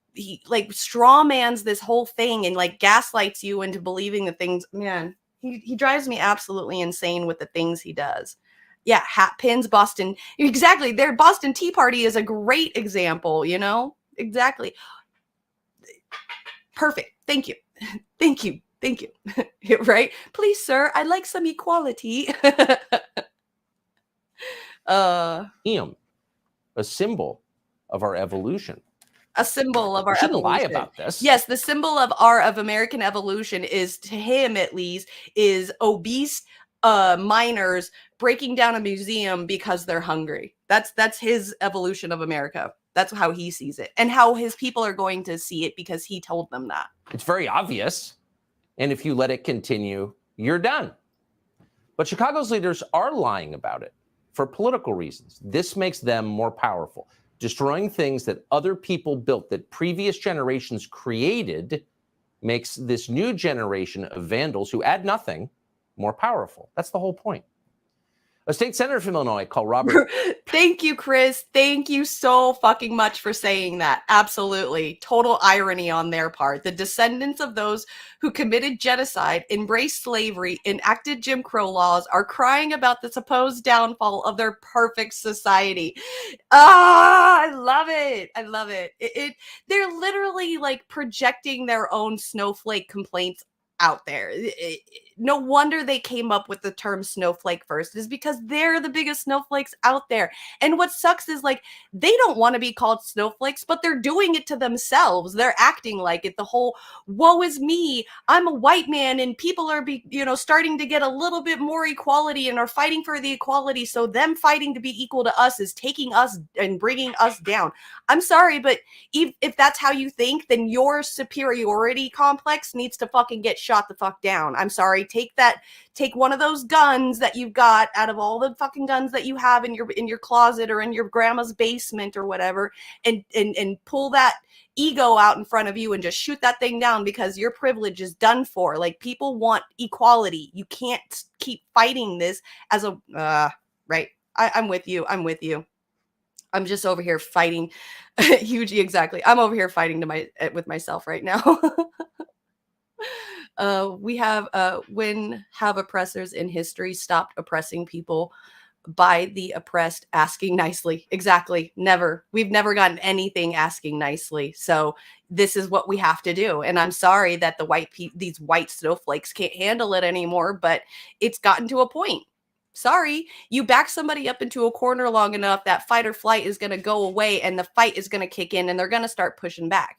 like straw mans this whole thing and like gaslights you into believing the things, man, he drives me absolutely insane with the things he does. Yeah, hat pins, Boston. Exactly. Their Boston Tea Party is a great example, Exactly. Perfect. Thank you. Thank you. Thank you. Right? Please, sir, I'd like some equality. A symbol of our evolution. A symbol of our shouldn't evolution. lie about this. Yes, the symbol of American evolution is, to him at least, is obese minors breaking down a museum because they're hungry. That's his evolution of America. That's how he sees it, and how his people are going to see it because he told them that. It's very obvious. And if you let it continue, you're done. But Chicago's leaders are lying about it for political reasons. This makes them more powerful. Destroying things that other people built, that previous generations created, makes this new generation of vandals who add nothing more powerful. That's the whole point. A state senator from Illinois called Robert. Thank you, Chris. Thank you so fucking much for saying that. Absolutely. Total irony on their part. The descendants of those who committed genocide, embraced slavery, enacted Jim Crow laws are crying about the supposed downfall of their perfect society. Ah, I love it. I love it. They're literally like projecting their own snowflake complaints out there. No wonder they came up with the term snowflake first, is because they're the biggest snowflakes out there. And what sucks is like they don't want to be called snowflakes, but they're doing it to themselves. They're acting like it. The whole woe is me, I'm a white man, and people are starting to get a little bit more equality and are fighting for the equality, so them fighting to be equal to us is taking us and bringing us down. I'm sorry, but if that's how you think, then your superiority complex needs to fucking get shot the fuck down. I'm sorry. Take one of those guns that you've got out of all the fucking guns that you have in your closet or in your grandma's basement or whatever, and pull that ego out in front of you and just shoot that thing down, because your privilege is done for. Like, people want equality. You can't keep fighting this as a right. I'm with you. I'm just over here fighting. Hugely, exactly. I'm over here fighting with myself right now. We have when have oppressors in history stopped oppressing people by the oppressed asking nicely? Exactly. Never. We've never gotten anything asking nicely. So this is what we have to do. And I'm sorry that these white snowflakes can't handle it anymore, but it's gotten to a point. Sorry, you back somebody up into a corner long enough, that fight or flight is going to go away and the fight is going to kick in and they're going to start pushing back.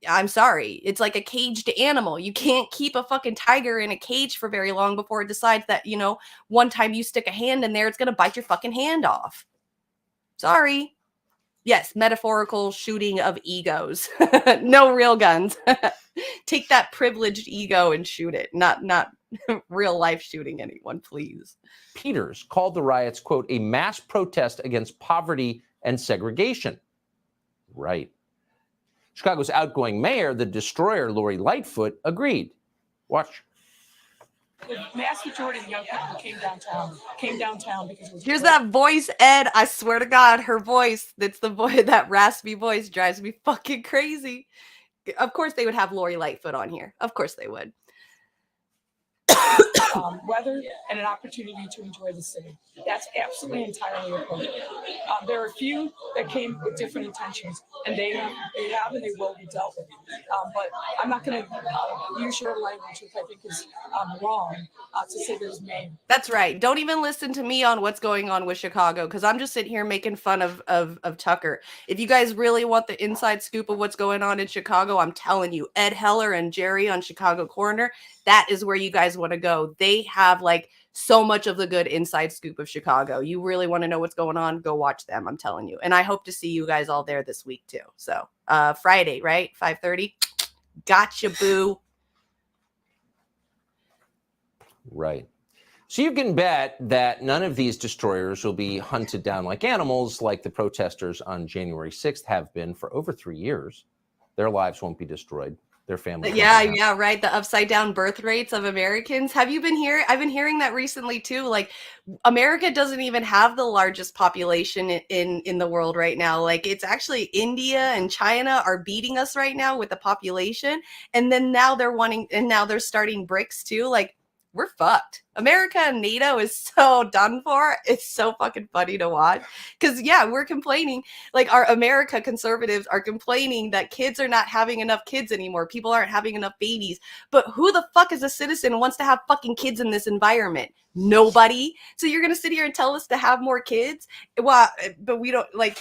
I'm sorry. It's like a caged animal. You can't keep a fucking tiger in a cage for very long before it decides that, one time you stick a hand in there, it's going to bite your fucking hand off. Sorry. Yes, metaphorical shooting of egos. No real guns. Take that privileged ego and shoot it. Not real life shooting anyone, please. Peters called the riots, quote, a mass protest against poverty and segregation. Right. Chicago's outgoing mayor, the destroyer Lori Lightfoot, agreed. Watch. The vast majority of the young people came downtown because it was Here's that voice, Ed. I swear to God, her voice. That's the voice. That raspy voice drives me fucking crazy. Of course they would have Lori Lightfoot on here. Of course they would. Weather and an opportunity to enjoy the city. That's absolutely entirely appropriate. There are a few that came with different intentions, and they have and they will be dealt with. But I'm not going to use your language, which I think is wrong, to say there's Maine. That's right. Don't even listen to me on what's going on with Chicago, because I'm just sitting here making fun of Tucker. If you guys really want the inside scoop of what's going on in Chicago, I'm telling you, Ed Heller and Jerry on Chicago Corner, that is where you guys want to go. They have like so much of the good inside scoop of Chicago. You really want to know what's going on? Go watch them. I'm telling you. And I hope to see you guys all there this week too. So Friday, right? 5:30. Gotcha, boo. Right. So you can bet that none of these destroyers will be hunted down like animals like the protesters on January 6th have been for over 3 years. Their lives won't be destroyed. Their families. Yeah, right. The upside down birth rates of Americans. Have you been here? I've been hearing that recently too. Like, America doesn't even have the largest population in the world right now. Like, it's actually India and China are beating us right now with the population. And then now they're starting BRICS too. Like, we're fucked. America and NATO is so done for. It's so fucking funny to watch. Because, yeah, we're complaining. Like, our America conservatives are complaining that kids are not having enough kids anymore. People aren't having enough babies. But who the fuck is a citizen and wants to have fucking kids in this environment? Nobody. So you're going to sit here and tell us to have more kids? Well, but we don't, like,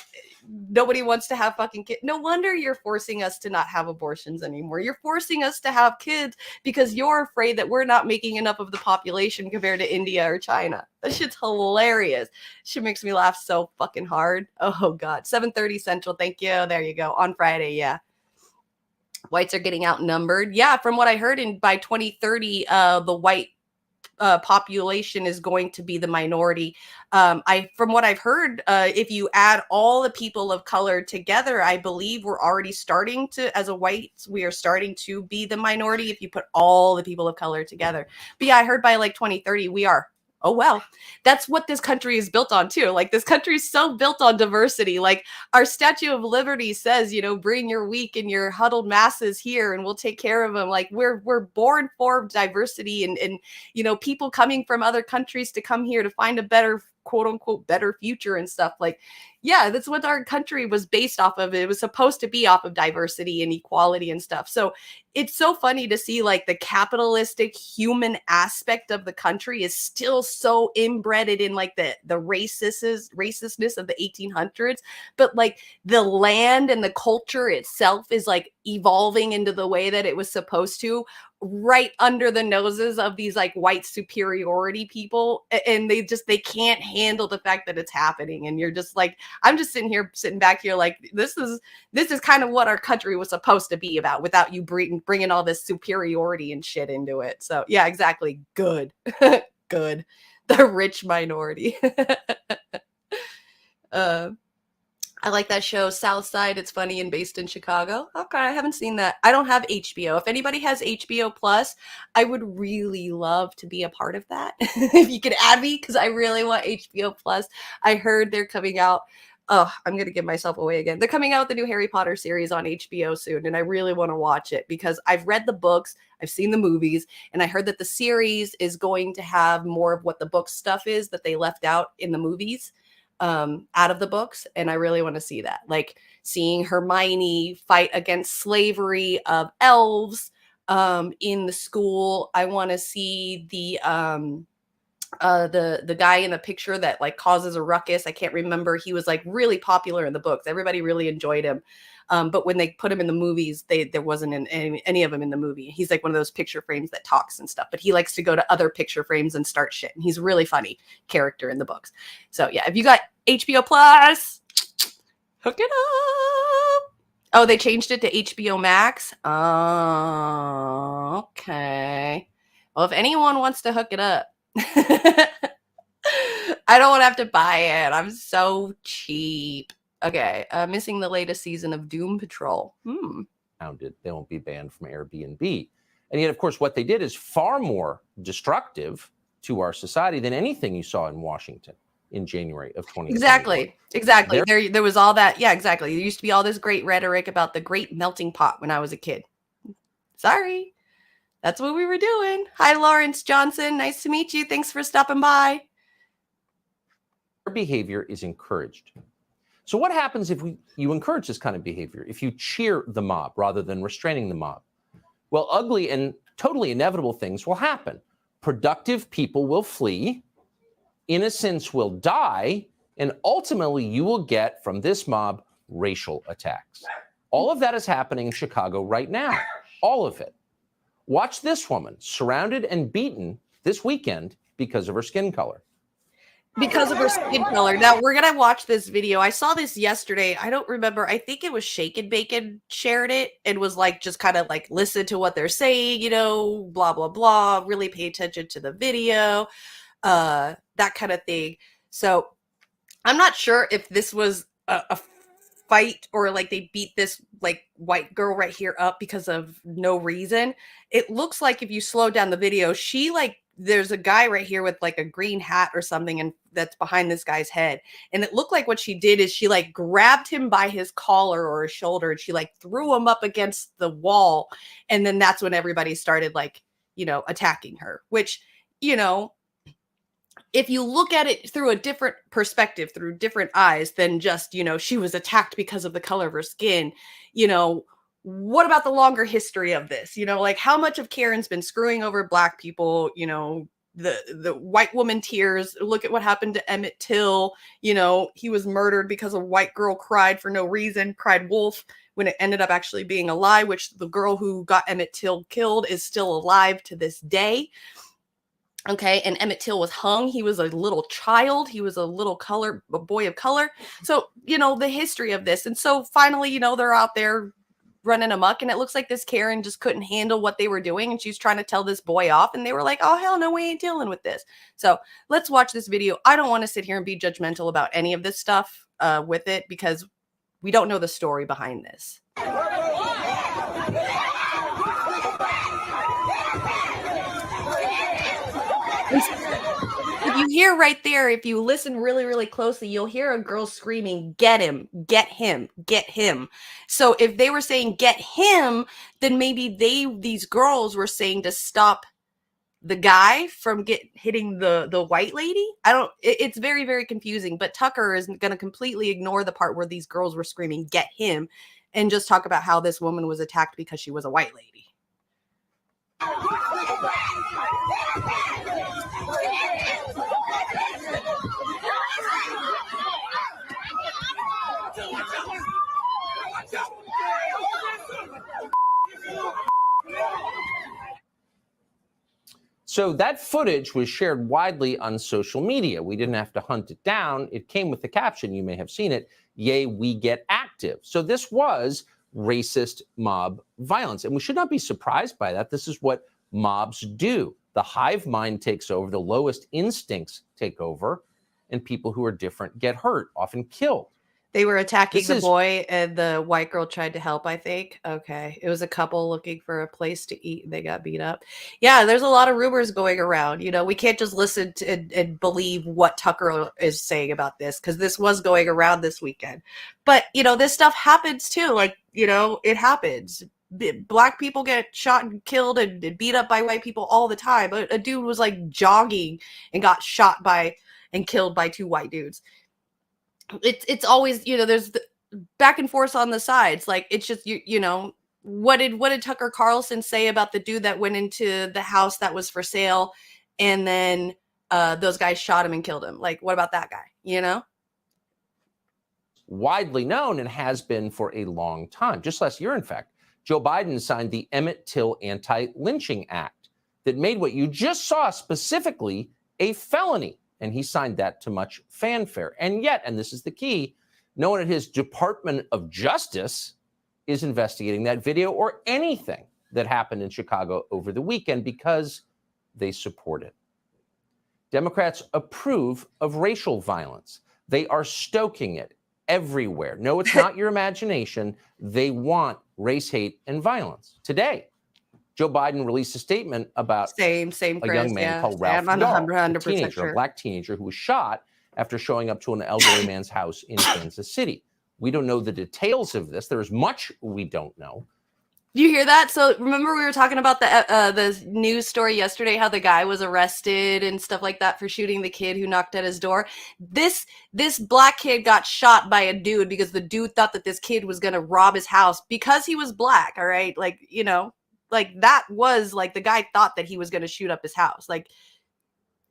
nobody wants to have fucking kids. No wonder you're forcing us to not have abortions anymore. You're forcing us to have kids because you're afraid that we're not making enough of the population compared to India or China. That shit's hilarious. Shit makes me laugh so fucking hard. Oh God. 7:30 Central. Thank you. There you go. On Friday. Yeah. Whites are getting outnumbered. Yeah. From what I heard, by 2030, the white population is going to be the minority. From what I've heard, if you add all the people of color together, I believe we're already starting to, as a whites, we are starting to be the minority if you put all the people of color together. But yeah, I heard by like 2030, we are oh, well, that's what this country is built on too. Like this country is so built on diversity. Like our Statue of Liberty says, you know, bring your weak and your huddled masses here and we'll take care of them. Like we're born for diversity and, you know, people coming from other countries to come here to find a better, quote unquote, better future and stuff. Like, yeah, that's what our country was based off of. It was supposed to be off of diversity and equality and stuff. So it's so funny to see like the capitalistic human aspect of the country is still so embedded in like the racistness of the 1800s, but like the land and the culture itself is like evolving into the way that it was supposed to, right under the noses of these like white superiority people, and they can't handle the fact that it's happening. And you're just like, I'm just sitting back here like this is kind of what our country was supposed to be about without you bringing all this superiority and shit into it. So yeah, exactly. Good. Good. The rich minority. I like that show, South Side. It's funny and based in Chicago. Okay, I haven't seen that. I don't have HBO. If anybody has HBO Plus, I would really love to be a part of that. If you could add me, because I really want HBO Plus. I heard they're coming out. Oh, I'm going to give myself away again. They're coming out with the new Harry Potter series on HBO soon, and I really want to watch it because I've read the books, I've seen the movies, and I heard that the series is going to have more of what the book stuff is that they left out in the movies. Out of the books, and I really want to see that, like seeing Hermione fight against slavery of elves in the school. I want to see the guy in the picture that like causes a ruckus. I can't remember. He was like really popular in the books. Everybody really enjoyed him. But when they put him in the movies, there wasn't any of them in the movie. He's like one of those picture frames that talks and stuff, but he likes to go to other picture frames and start shit. And he's a really funny character in the books. So yeah, if you got HBO Plus, hook it up. Oh, they changed it to HBO Max. Oh, okay. Well, if anyone wants to hook it up, I don't want to have to buy it. I'm so cheap. Okay, missing the latest season of Doom Patrol. They won't be banned from Airbnb. And yet, of course, what they did is far more destructive to our society than anything you saw in Washington in January of 2020. Exactly. There was all that. Yeah, exactly. There used to be all this great rhetoric about the great melting pot when I was a kid. Sorry. That's what we were doing. Hi, Lawrence Johnson. Nice to meet you. Thanks for stopping by. Their behavior is encouraged. So what happens if you encourage this kind of behavior, if you cheer the mob rather than restraining the mob? Well, ugly and totally inevitable things will happen. Productive people will flee, innocents will die, and ultimately you will get from this mob racial attacks. All of that is happening in Chicago right now. All of it. Watch this woman surrounded and beaten this weekend because of her skin color. Because of her skin color. Now we're gonna watch this video. I saw this yesterday. I don't remember. I think it was Shake and Bacon shared it and was like, just kind of like listen to what they're saying, you know, blah blah blah. Really pay attention to the video, that kind of thing. So I'm not sure if this was a fight or like they beat this like white girl right here up because of no reason. It looks like if you slow down the video, she like. There's a guy right here with like a green hat or something, and that's behind this guy's head. And it looked like what she did is she like grabbed him by his collar or his shoulder, and she like threw him up against the wall. And then that's when everybody started like, you know, attacking her, which, you know, if you look at it through a different perspective, through different eyes than just, you know, she was attacked because of the color of her skin, you know, what about the longer history of this? You know, like how much of Karen's been screwing over Black people, you know, the white woman tears. Look at what happened to Emmett Till. You know, he was murdered because a white girl cried for no reason, cried wolf, when it ended up actually being a lie, which the girl who got Emmett Till killed is still alive to this day. Okay, and Emmett Till was hung. He was a little child. He was a boy of color. So, you know, the history of this. And so finally, you know, they're out there running amok, and it looks like this Karen just couldn't handle what they were doing, and she's trying to tell this boy off, and they were like, oh hell no, we ain't dealing with this. So let's watch this video. I don't want to sit here and be judgmental about any of this stuff with it, because we don't know the story behind this. you hear right there, if you listen really, really closely, you'll hear a girl screaming, "Get him, get him, get him." So if they were saying get him, then maybe these girls were saying to stop the guy from hitting the white lady. It's very, very confusing, but Tucker is going to completely ignore the part where these girls were screaming, "Get him," and just talk about how this woman was attacked because she was a white lady. So that footage was shared widely on social media. We didn't have to hunt it down. It came with the caption, you may have seen it, "Yay, we get active." So this was racist mob violence. And we should not be surprised by that. This is what mobs do. The hive mind takes over, the lowest instincts take over, and people who are different get hurt, often killed. They were attacking the boy, and the white girl tried to help, I think. Okay. It was a couple looking for a place to eat, and they got beat up. Yeah, there's a lot of rumors going around. You know, we can't just listen to and believe what Tucker is saying about this, because this was going around this weekend. But, you know, this stuff happens too. Like, you know, it happens. Black people get shot and killed and beat up by white people all the time. A dude was like jogging and got shot by and killed by two white dudes. It's always, you know, there's the back and forth on the sides. Like, it's just, you know, what did Tucker Carlson say about the dude that went into the house that was for sale, and then those guys shot him and killed him? Like, what about that guy? You know? Widely known and has been for a long time. Just last year, in fact, Joe Biden signed the Emmett Till Anti-Lynching Act that made what you just saw specifically a felony. And he signed that to much fanfare. And yet, and this is the key, no one at his Department of Justice is investigating that video or anything that happened in Chicago over the weekend because they support it. Democrats approve of racial violence. They are stoking it everywhere. No, it's not your imagination. They want race hate and violence. Today, Joe Biden released a statement about a young man called Ralph Dahl, a teenager, a black teenager who was shot after showing up to an elderly man's house in Kansas City. We don't know the details of this. There is much we don't know. You hear that? So remember we were talking about the news story yesterday, how the guy was arrested and stuff like that for shooting the kid who knocked at his door. This black kid got shot by a dude because the dude thought that this kid was going to rob his house because he was black. All right. Like, you know, like that was like the guy thought that he was going to shoot up his house. Like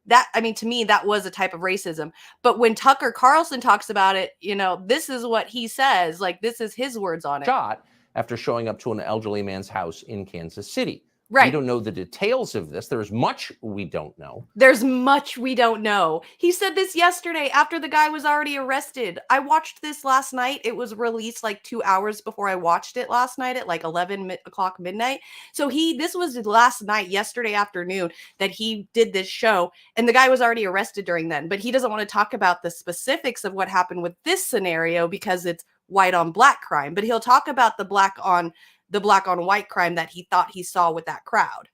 that. I mean, to me, that was a type of racism. But when Tucker Carlson talks about it, you know, this is what he says. Like, this is his words on it. Shot after showing up to an elderly man's house in Kansas City. Right. We don't know the details of this. There is much we don't know. There's much we don't know. He said this yesterday after the guy was already arrested. I watched this last night. It was released like 2 hours before I watched it last night at like 11 o'clock midnight. So this was last night, yesterday afternoon, that he did this show, and the guy was already arrested during then. But he doesn't want to talk about the specifics of what happened with this scenario because it's white on black crime. But he'll talk about the black on white crime that he thought he saw with that crowd.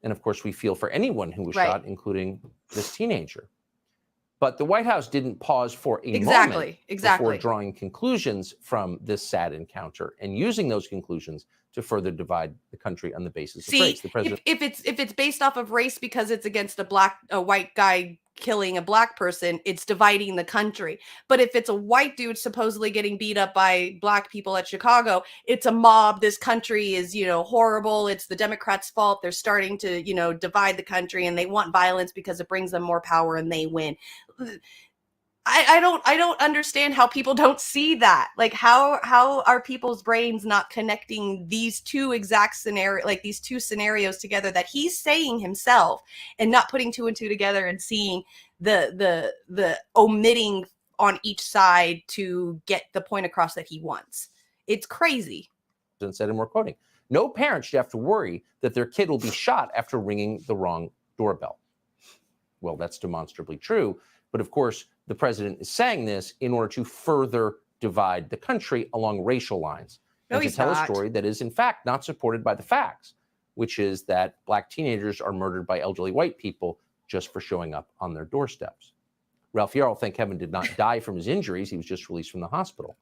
And of course, we feel for anyone who was shot, including this teenager. But the White House didn't pause for a moment before drawing conclusions from this sad encounter and using those conclusions to further divide the country on the basis of race. The president, if it's based off of race because it's against a white guy killing a black person, it's dividing the country. But if it's a white dude supposedly getting beat up by black people at Chicago, it's a mob. This country is, you know, horrible. It's the Democrats' fault. They're starting to, you know, divide the country, and they want violence because it brings them more power and they win. I don't understand how people don't see that. Like, how are people's brains not connecting these two exact these two scenarios together that he's saying himself, and not putting two and two together and seeing the omitting on each side to get the point across that he wants. It's crazy. said, and we're quoting, "No parent should have to worry that their kid will be shot after ringing the wrong doorbell." Well, that's demonstrably true. But of course, the president is saying this in order to further divide the country along racial lines. No, and to tell a story that is, in fact, not supported by the facts, which is that black teenagers are murdered by elderly white people just for showing up on their doorsteps. Ralph Yarl, thank heaven, did not die from his injuries. He was just released from the hospital.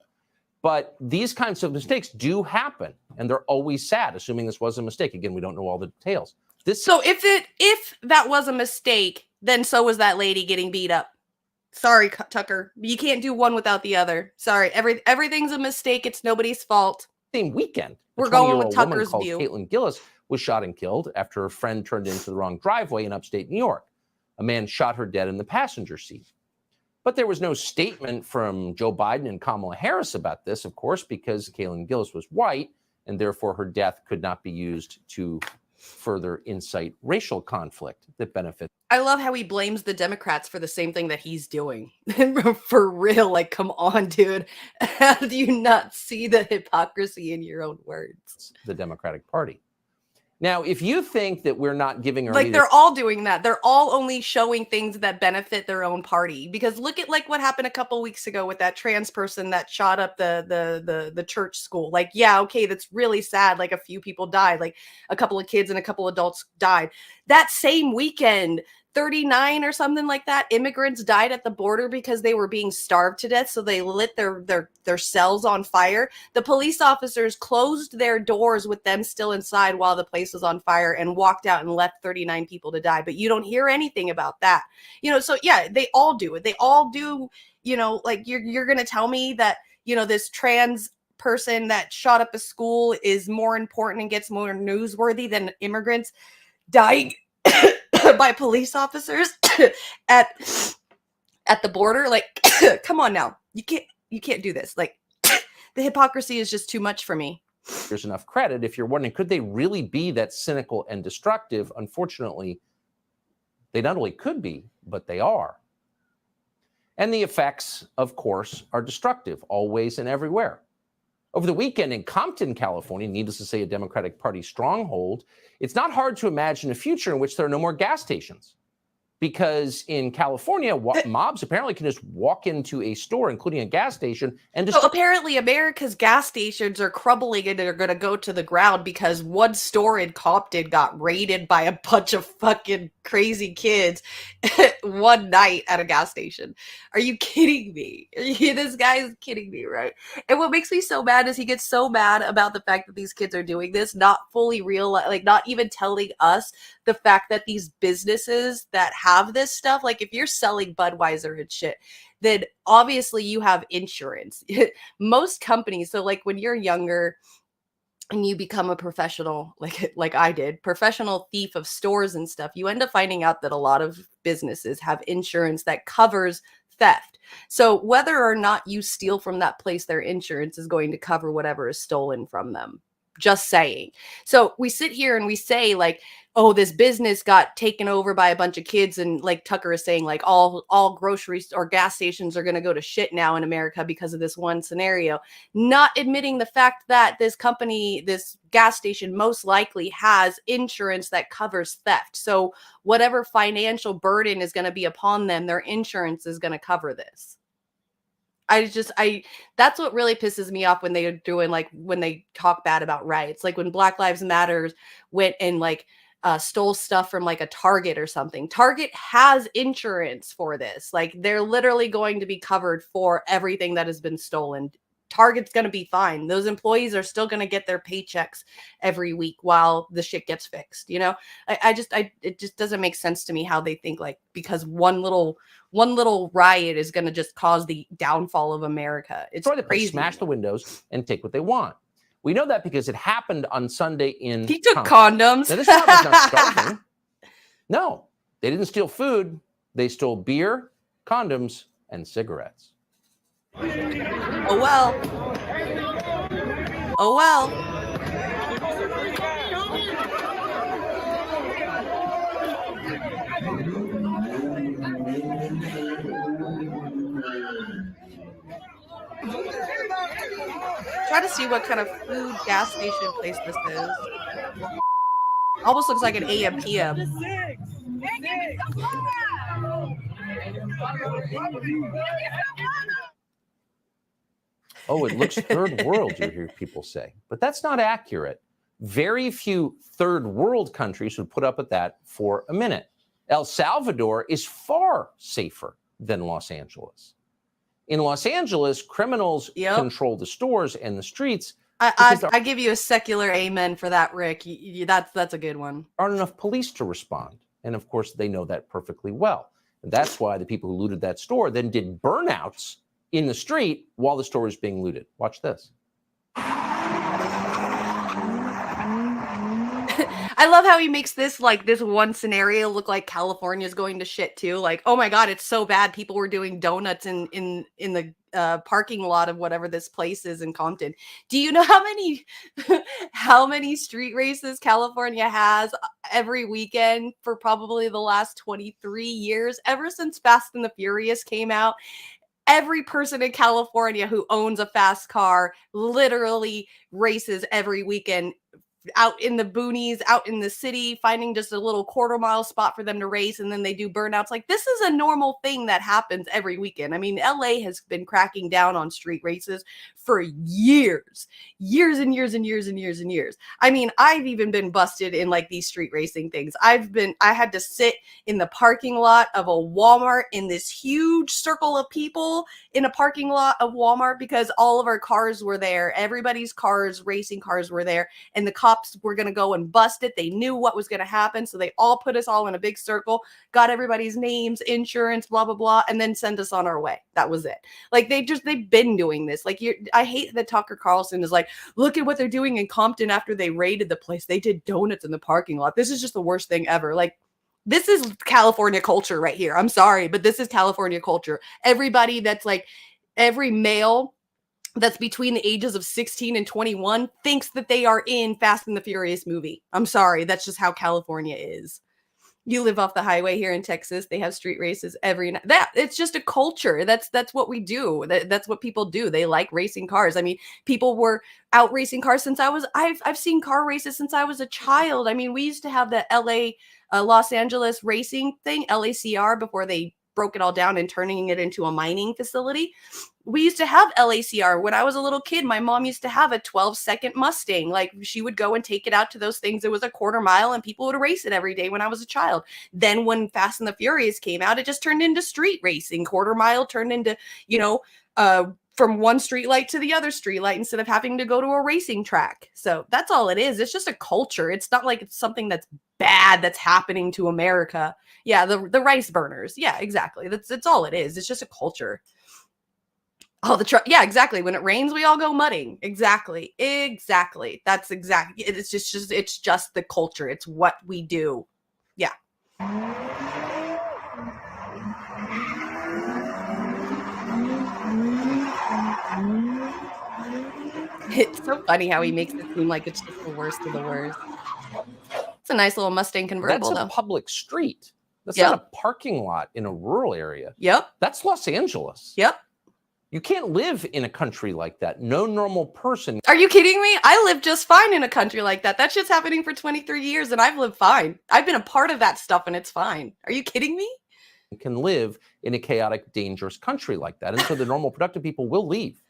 But these kinds of mistakes do happen, and they're always sad, assuming this was a mistake. Again, we don't know all the details. So if that was a mistake, then so was that lady getting beat up. Sorry, Tucker. You can't do one without the other. Sorry. Everything's a mistake. It's nobody's fault. Same weekend, We're going with woman Tucker's called view. Caitlin Gillis was shot and killed after her friend turned into the wrong driveway in upstate New York. A man shot her dead in the passenger seat. But there was no statement from Joe Biden and Kamala Harris about this, of course, because Caitlin Gillis was white, and therefore her death could not be used to further incite racial conflict that benefits. I love how he blames the Democrats for the same thing that he's doing. For real, like, come on, dude. How do you not see the hypocrisy in your own words? The Democratic Party. Now, if you think that we're not giving our Like, leaders- they're all doing that. They're all only showing things that benefit their own party. Because look at like what happened a couple weeks ago with that trans person that shot up the church school. Like, yeah, okay, that's really sad. Like, a few people died. Like, a couple of kids and a couple adults died. That same weekend, 39 or something like that, immigrants died at the border because they were being starved to death. So they lit their cells on fire. The police officers closed their doors with them still inside while the place was on fire and walked out and left 39 people to die. But you don't hear anything about that. You know, so yeah, they all do it. They all do, you know, like you're going to tell me that, you know, this trans person that shot up a school is more important and gets more newsworthy than immigrants dying by police officers at the border. Like, come on now. You can't do this. Like, the hypocrisy is just too much for me. There's enough credit. If you're wondering, could they really be that cynical and destructive? Unfortunately, they not only could be, but they are. And the effects, of course, are destructive, always and everywhere. Over the weekend in Compton, California, needless to say, a Democratic Party stronghold, it's not hard to imagine a future in which there are no more gas stations. Because in California, mobs apparently can just walk into a store, including a gas station, and So apparently America's gas stations are crumbling and they're going to go to the ground because one store in Compton got raided by a bunch of fucking crazy kids one night at a gas station. Are you kidding me? This guy is kidding me, right? And what makes me so mad is he gets so mad about the fact that these kids are doing this, not fully real, like not even telling us the fact that these businesses that have this stuff, like if you're selling Budweiser and shit, then obviously you have insurance. Most companies, so like when you're younger and you become a professional, like I did, professional thief of stores and stuff, you end up finding out that a lot of businesses have insurance that covers theft. So whether or not you steal from that place, their insurance is going to cover whatever is stolen from them. Just saying. So we sit here and we say like, oh, this business got taken over by a bunch of kids. And like Tucker is saying, like all groceries or gas stations are going to go to shit now in America because of this one scenario, not admitting the fact that this company, this gas station most likely has insurance that covers theft. So whatever financial burden is going to be upon them, their insurance is going to cover this. That's what really pisses me off when they are doing, like, when they talk bad about riots, like when Black Lives Matter went and like stole stuff from like a Target or something. Target has insurance for this. Like, they're literally going to be covered for everything that has been stolen. Target's going to be fine. Those employees are still going to get their paychecks every week while the shit gets fixed. You know, it just doesn't make sense to me how they think like, because one little riot is going to just cause the downfall of America. It's crazy. Smash the windows and take what they want. We know that because it happened on Sunday in. He took condoms. Now, this town was not starving. No, they didn't steal food. They stole beer, condoms, and cigarettes. Oh well. Oh well. Try to see what kind of food gas station place this is. Almost looks like an AM PM. Oh, it looks third world, you hear people say. But that's not accurate. Very few third world countries would put up with that for a minute. El Salvador is far safer than Los Angeles. In Los Angeles, criminals control the stores and the streets. I give you a secular amen for that, Rick. That's a good one. Aren't enough police to respond. And of course, they know that perfectly well. And that's why the people who looted that store then did burnouts in the street while the store was being looted. Watch this. I love how he makes this one scenario look like California's going to shit too. Like, oh my God, it's so bad. People were doing donuts in the parking lot of whatever this place is in Compton. Do you know how many street races California has every weekend for probably the last 23 years? Ever since Fast and the Furious came out, every person in California who owns a fast car literally races every weekend out in the boonies, out in the city, finding just a little quarter-mile spot for them to race, and then they do burnouts. Like, this is a normal thing that happens every weekend. I mean, LA has been cracking down on street races for years and years and years and years and years. I mean, I've even been busted in like these street racing things. I had to sit in the parking lot of a Walmart in this huge circle of people in a parking lot of Walmart because all of our cars were there. Everybody's cars, racing cars were there, and the cops were going to go and bust it. They knew what was going to happen, so they all put us all in a big circle, got everybody's names, insurance, blah, blah, blah, and then send us on our way. That was it. Like, they've been doing this. Like, I hate that Tucker Carlson is like, look at what they're doing in Compton after they raided the place. They did donuts in the parking lot. This is just the worst thing ever. Like, this is California culture right here. I'm sorry, but this is California culture. Everybody that's like, every male that's between the ages of 16 and 21 thinks that they are in Fast and the Furious movie. I'm sorry. That's just how California is. You live off the highway here in Texas. They have street races every night. It's just a culture. That's what we do. That's what people do. They like racing cars. I mean, people were out racing cars since I've seen car races since I was a child. I mean, we used to have the Los Angeles racing thing, LACR, before they broke it all down and turning it into a mining facility. We used to have LACR. When I was a little kid, my mom used to have a 12-second Mustang. Like, she would go and take it out to those things. It was a quarter mile and people would race it every day when I was a child. Then when Fast and the Furious came out, it just turned into street racing. Quarter mile turned into, from one street light to the other street light instead of having to go to a racing track. So that's all it is. It's just a culture. It's not like it's something that's bad that's happening to America. Yeah, the rice burners. Yeah, exactly. That's all it is. It's just a culture. Oh, yeah, exactly. When it rains, we all go mudding. Exactly. That's exactly. It's just the culture. It's what we do. Yeah. It's so funny how he makes it seem like it's just the worst of the worst. It's a nice little Mustang convertible, That's a though. public street. That's Yep. not a parking lot in a rural area. Yep. That's Los Angeles. Yep. You can't live in a country like that. No normal person Are you kidding me? I live just fine in a country like that. That shit's happening for 23 years and I've lived fine. I've been a part of that stuff and it's fine. Are you kidding me? can live in a chaotic, dangerous country like that. And so the normal, productive people will leave.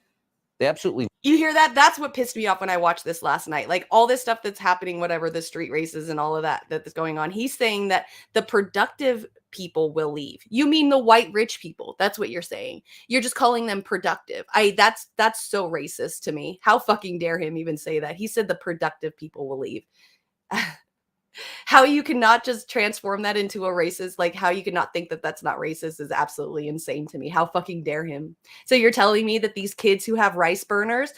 They absolutely. You hear that? That's what pissed me off when I watched this last night. Like, all this stuff that's happening, whatever, the street races and all of that's going on. He's saying that the productive people will leave. You mean the white rich people? That's what you're saying. You're just calling them productive. That's so racist to me. How fucking dare him even say that? He said the productive people will leave. How you cannot just transform that into a racist, like how you could not think that that's not racist is absolutely insane to me. How fucking dare him? So you're telling me that these kids who have rice burners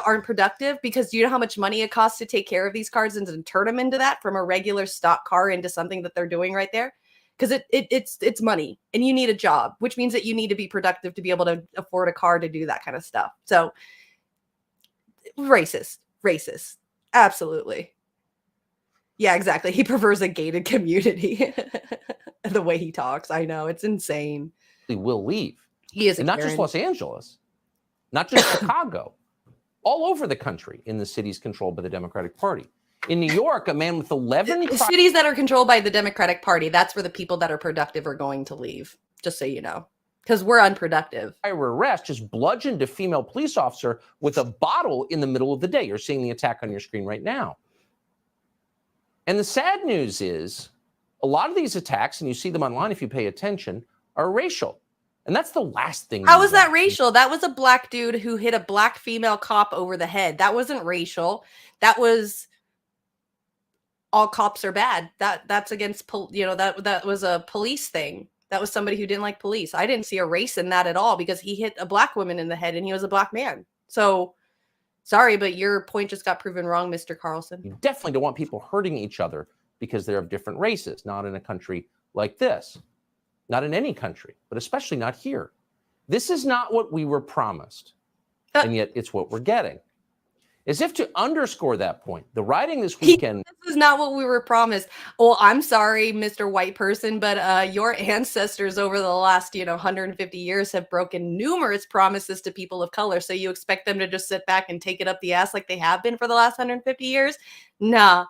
aren't productive because you know how much money it costs to take care of these cars and to turn them into that from a regular stock car into something that they're doing right there? Because it's money and you need a job, which means that you need to be productive to be able to afford a car to do that kind of stuff. So racist, absolutely. Yeah, exactly. He prefers a gated community. The way he talks, I know, it's insane. He will leave. He is, and not just Los Angeles, not just Chicago, all over the country in the cities controlled by the Democratic Party. In New York, a man with 11 cities that are controlled by the Democratic Party, that's where the people that are productive are going to leave, just so you know, because we're unproductive. Arrest just bludgeoned a female police officer with a bottle in the middle of the day. You're seeing the attack on your screen right now. And the sad news is A lot of these attacks, and you see them online if you pay attention, are racial. And that's the last thing. How was that racial? That was a black dude who hit a black female cop over the head. That wasn't racial. That was all cops are bad. That's against that was a police thing. That was somebody who didn't like police. I didn't see a race in that at all because he hit a black woman in the head and he was a black man. So sorry, but your point just got proven wrong, Mr. Carlson. You definitely don't want people hurting each other because they're of different races, not in a country like this. Not in any country, but especially not here. This is not what we were promised, and yet it's what we're getting. As if to underscore that point, the rioting this weekend... This is not what we were promised. Well, I'm sorry, Mr. White person, but your ancestors over the last, 150 years have broken numerous promises to people of color. So you expect them to just sit back and take it up the ass like they have been for the last 150 years? Nah.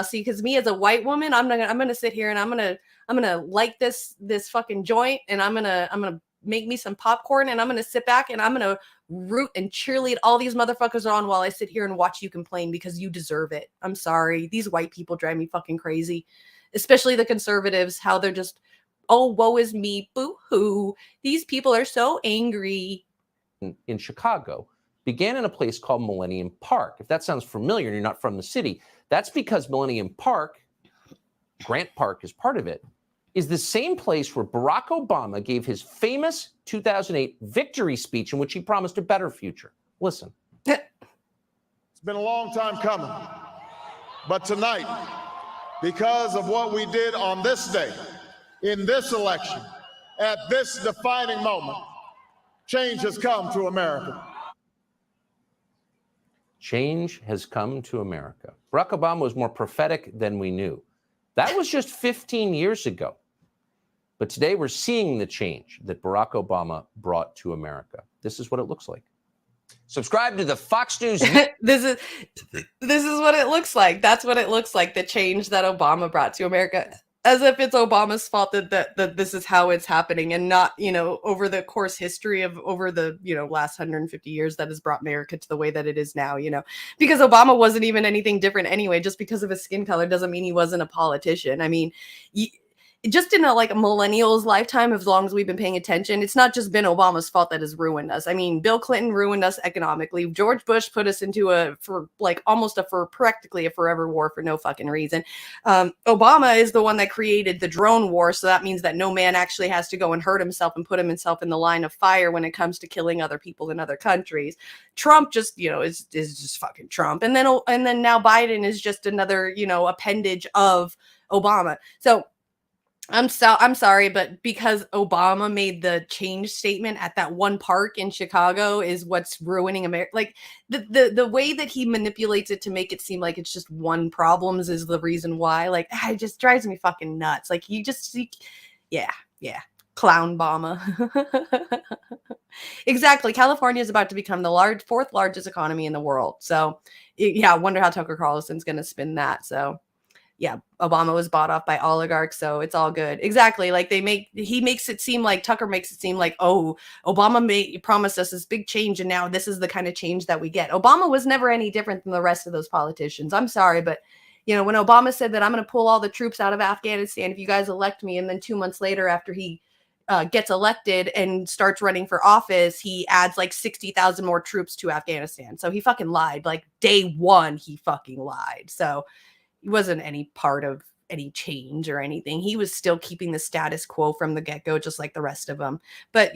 See, because me as a white woman, I'm gonna sit here and I'm gonna light this fucking joint, and I'm gonna make me some popcorn, and I'm gonna sit back and I'm gonna root and cheerlead all these motherfuckers on while I sit here and watch you complain because you deserve it. I'm sorry. These white people drive me fucking crazy, especially the conservatives, how they're just, oh, woe is me, boo-hoo. These people are so angry. In Chicago began in a place called Millennium Park. If that sounds familiar and you're not from the city, that's because Millennium Park, Grant Park is part of it, is the same place where Barack Obama gave his famous 2008 victory speech in which he promised a better future. Listen. It's been a long time coming, but tonight, because of what we did on this day, in this election, at this defining moment, change has come to America. Change has come to America. Barack Obama was more prophetic than we knew. That was just 15 years ago. But today we're seeing the change that Barack Obama brought to America. This is what it looks like. Subscribe to the Fox News. This is what it looks like. That's what it looks like, the change that Obama brought to America. As if it's Obama's fault that this is how it's happening, and not, over the course history of over the, last 150 years that has brought America to the way that it is now, because Obama wasn't even anything different anyway. Just because of his skin color doesn't mean he wasn't a politician. I mean, just in a millennial's lifetime, as long as we've been paying attention, it's not just been Obama's fault that has ruined us. I mean, Bill Clinton ruined us economically. George Bush put us into practically a forever war for no fucking reason. Obama is the one that created the drone war. So that means that no man actually has to go and hurt himself and put himself in the line of fire when it comes to killing other people in other countries. Trump just, is just fucking Trump. And then now Biden is just another, appendage of Obama. So I'm sorry, but because Obama made the change statement at that one park in Chicago is what's ruining America. Like the way that he manipulates it to make it seem like it's just one problems is the reason why. Like, it just drives me fucking nuts. Like yeah. Clown Obama. Exactly. California is about to become the fourth largest economy in the world. So I wonder how Tucker Carlson's going to spin that. So yeah, Obama was bought off by oligarchs, so it's all good. Exactly. Like Tucker makes it seem like, oh, Obama promised us this big change, and now this is the kind of change that we get. Obama was never any different than the rest of those politicians. I'm sorry, but when Obama said that I'm going to pull all the troops out of Afghanistan if you guys elect me, and then 2 months later after he gets elected and starts running for office, he adds 60,000 more troops to Afghanistan. So he fucking lied. Day one, he fucking lied. So he wasn't any part of any change or anything. He was still keeping the status quo from the get-go, just like the rest of them. But,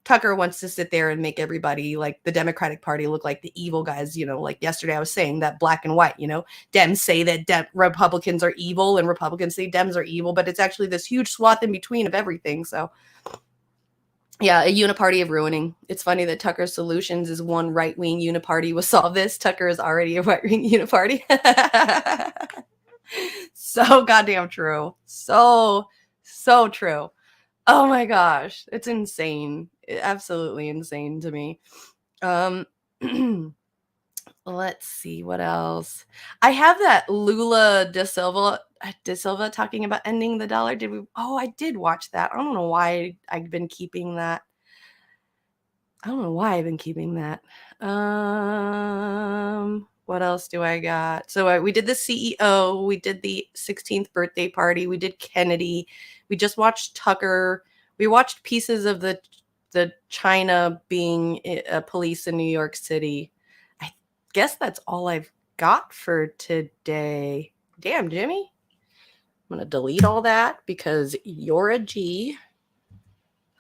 Tucker wants to sit there and make everybody, the Democratic Party, look like the evil guys. Like yesterday I was saying that black and white, Dems say that Republicans are evil and Republicans say Dems are evil, but it's actually this huge swath in between of everything. So yeah, a uniparty of ruining. It's funny that Tucker's solutions is one right-wing uniparty will solve this. Tucker is already a right-wing uniparty. So goddamn true. So true. Oh my gosh. It's insane. Absolutely insane to me. Let's see what else. I have that Lula da Silva talking about ending the dollar. I did watch that. I don't know why I've been keeping that. What else do I got? So we did the CEO, we did the 16th birthday party, we did Kennedy, we just watched Tucker, we watched pieces of the China being a police in New York City. I guess that's all I've got for today. Damn, Jimmy. I'm gonna delete all that because you're a G.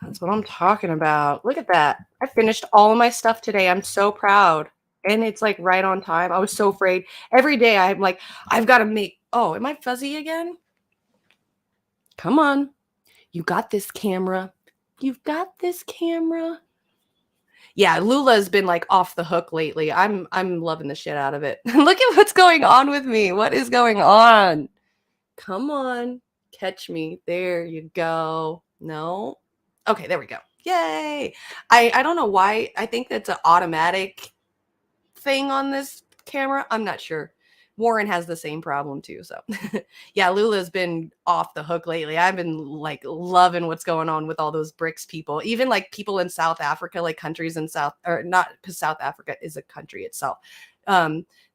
That's what I'm talking about. Look at that. I finished all of my stuff today. I'm so proud. And it's like right on time. I was so afraid. Every day I'm like, I've got to make. Oh, am I fuzzy again? Come on. You got this, camera. You've got this, camera. Yeah, Lula's been like off the hook lately. I'm loving the shit out of it. Look at what's going on with me. What is going on? Come on. Catch me. There you go. No. Okay, there we go. Yay. I don't know why. I think that's an automatic thing on this camera. I'm not sure. Warren has the same problem too. So yeah, Lula's been off the hook lately. I've been like loving what's going on with all those BRICS people, even like people in South Africa, like countries in South, or not, because South Africa is a country itself.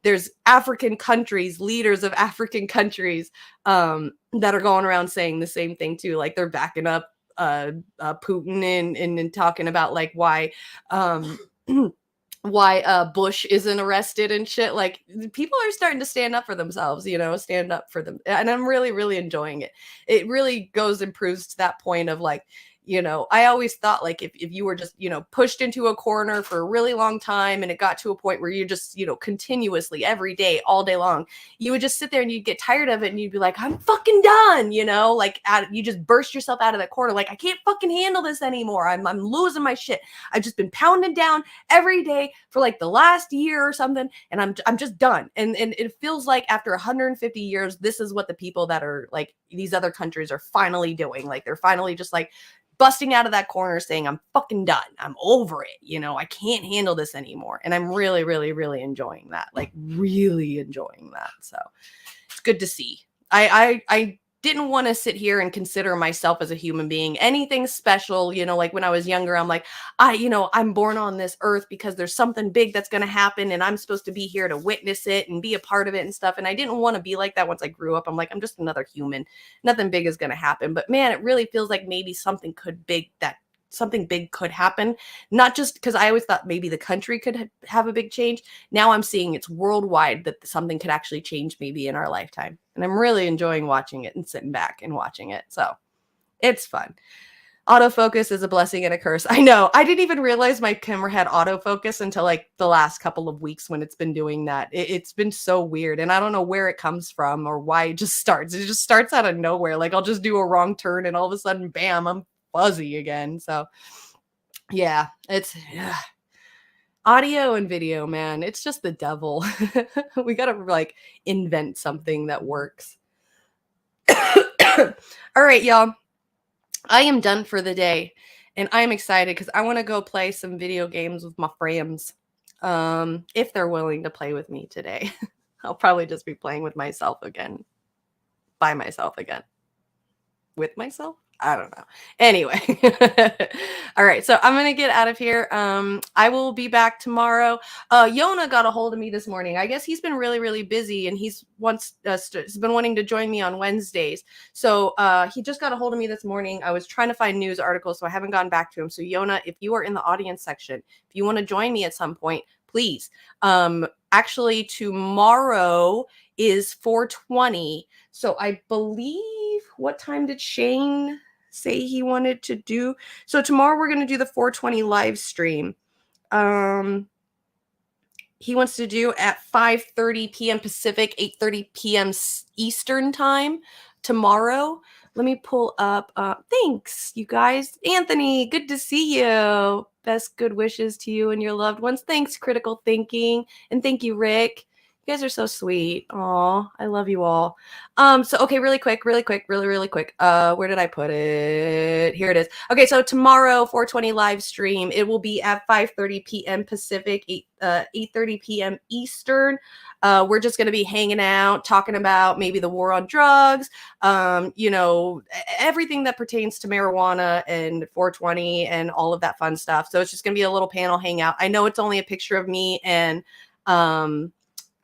There's African countries, leaders of African countries that are going around saying the same thing too. Like they're backing up Putin and talking about like why Bush isn't arrested and shit. Like people are starting to stand up for themselves, stand up for them. And I'm really, really enjoying it. It really proves to that point of like, I always thought like if you were just, pushed into a corner for a really long time and it got to a point where you're just, continuously every day, all day long, you would just sit there and you'd get tired of it and you'd be like, I'm fucking done, like you just burst yourself out of that corner. Like, I can't fucking handle this anymore. I'm losing my shit. I've just been pounded down every day for like the last year or something. And I'm just done. And it feels like after 150 years, this is what the people that are like these other countries are finally doing. Like they're finally just like busting out of that corner saying, I'm fucking done. I'm over it. I can't handle this anymore. And I'm really, really, really enjoying that. Like really enjoying that. So it's good to see. I didn't want to sit here and consider myself as a human being anything special. Like when I was younger, I'm like, I'm born on this earth because there's something big that's going to happen and I'm supposed to be here to witness it and be a part of it and stuff. And I didn't want to be like that once I grew up. I'm like, I'm just another human. Nothing big is going to happen. But man, it really feels like maybe something big could happen. Not just because I always thought maybe the country could have a big change. Now I'm seeing it's worldwide that something could actually change maybe in our lifetime. And I'm really enjoying watching it and sitting back and watching it. So it's fun. Autofocus is a blessing and a curse. I know. I didn't even realize my camera had autofocus until like the last couple of weeks when it's been doing that. It's been so weird. And I don't know where it comes from or why it just starts. It just starts out of nowhere. Like I'll just do a wrong turn and all of a sudden, bam, I'm fuzzy again. So yeah, it's audio and video, man. It's just the devil. We got to like invent something that works. All right, y'all. I am done for the day and I am excited because I want to go play some video games with my friends. If they're willing to play with me today. I'll probably just be playing with myself again. By myself again. With myself? I don't know. Anyway. All right. So I'm going to get out of here. I will be back tomorrow. Yona got a hold of me this morning. I guess he's been really, really busy and he's been wanting to join me on Wednesdays. So he just got a hold of me this morning. I was trying to find news articles, so I haven't gone back to him. So Yona, if you are in the audience section, if you want to join me at some point, please. Actually, tomorrow is 420. So I believe, what time did Shane say he wanted to do? So tomorrow we're going to do the 420 live stream. He wants to do at 5:30 p.m. Pacific, 8:30 p.m. Eastern time tomorrow. Let me pull up. Thanks, you guys. Anthony, good to see you. Best good wishes to you and your loved ones. Thanks, Critical Thinking. And thank you, Rick. You guys are so sweet. Aw, I love you all. So okay, really quick. Where did I put it? Here it is. Okay, so tomorrow, 420 live stream. It will be at 5:30 p.m. Pacific, 8:30 p.m. Eastern. We're just gonna be hanging out, talking about maybe the war on drugs, everything that pertains to marijuana and 420 and all of that fun stuff. So it's just gonna be a little panel hangout. I know it's only a picture of me and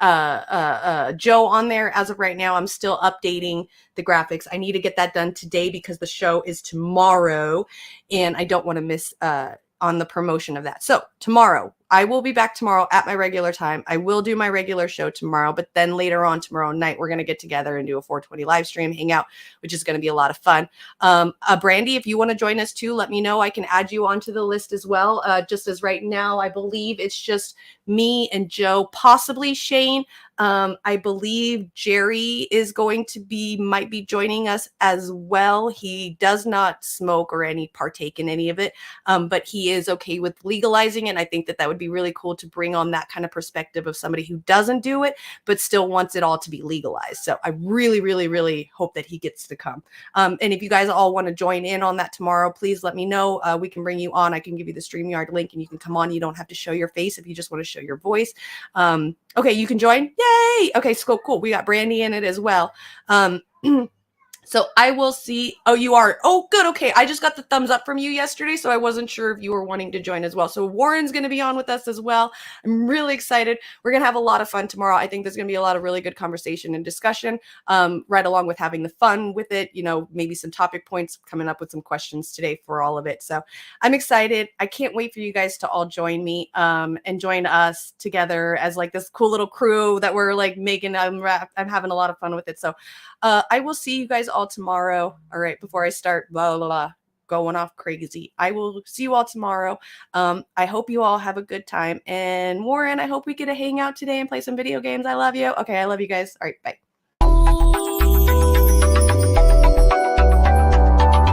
Joe on there. As of right now, I'm still updating the graphics. I need to get that done today because the show is tomorrow and I don't want to miss on the promotion of that. So tomorrow, I will be back tomorrow at my regular time. I will do my regular show tomorrow, but then later on tomorrow night, we're going to get together and do a 420 live stream hangout, which is going to be a lot of fun. Brandy, if you want to join us too, let me know. I can add you onto the list as well. Just as right now, I believe it's just me and Joe, possibly Shane. I believe Jerry is might be joining us as well. He does not smoke or partake in any of it, but he is okay with legalizing it. And I think that would be really cool to bring on that kind of perspective of somebody who doesn't do it, but still wants it all to be legalized. So I really, really, really hope that he gets to come. And if you guys all want to join in on that tomorrow, please let me know. We can bring you on. I can give you the StreamYard link and you can come on. You don't have to show your face if you just want to show your voice. Okay, you can join. Yay! Okay, so cool. We got Brandy in it as well. So I will see. Oh, you are. Oh, good. Okay. I just got the thumbs up from you yesterday, so I wasn't sure if you were wanting to join as well. So Warren's going to be on with us as well. I'm really excited. We're going to have a lot of fun tomorrow. I think there's going to be a lot of really good conversation and discussion, right along with having the fun with it. Maybe some topic points, coming up with some questions today for all of it. So I'm excited. I can't wait for you guys to all join me and join us together as like this cool little crew that we're like making. I'm having a lot of fun with it. So I will see you guys all tomorrow. All right, before I start going off crazy, I will see you all tomorrow. I hope you all have a good time. And Warren, I hope we get to hang out today and play some video games. I love you. Okay, I love you guys. All right, bye.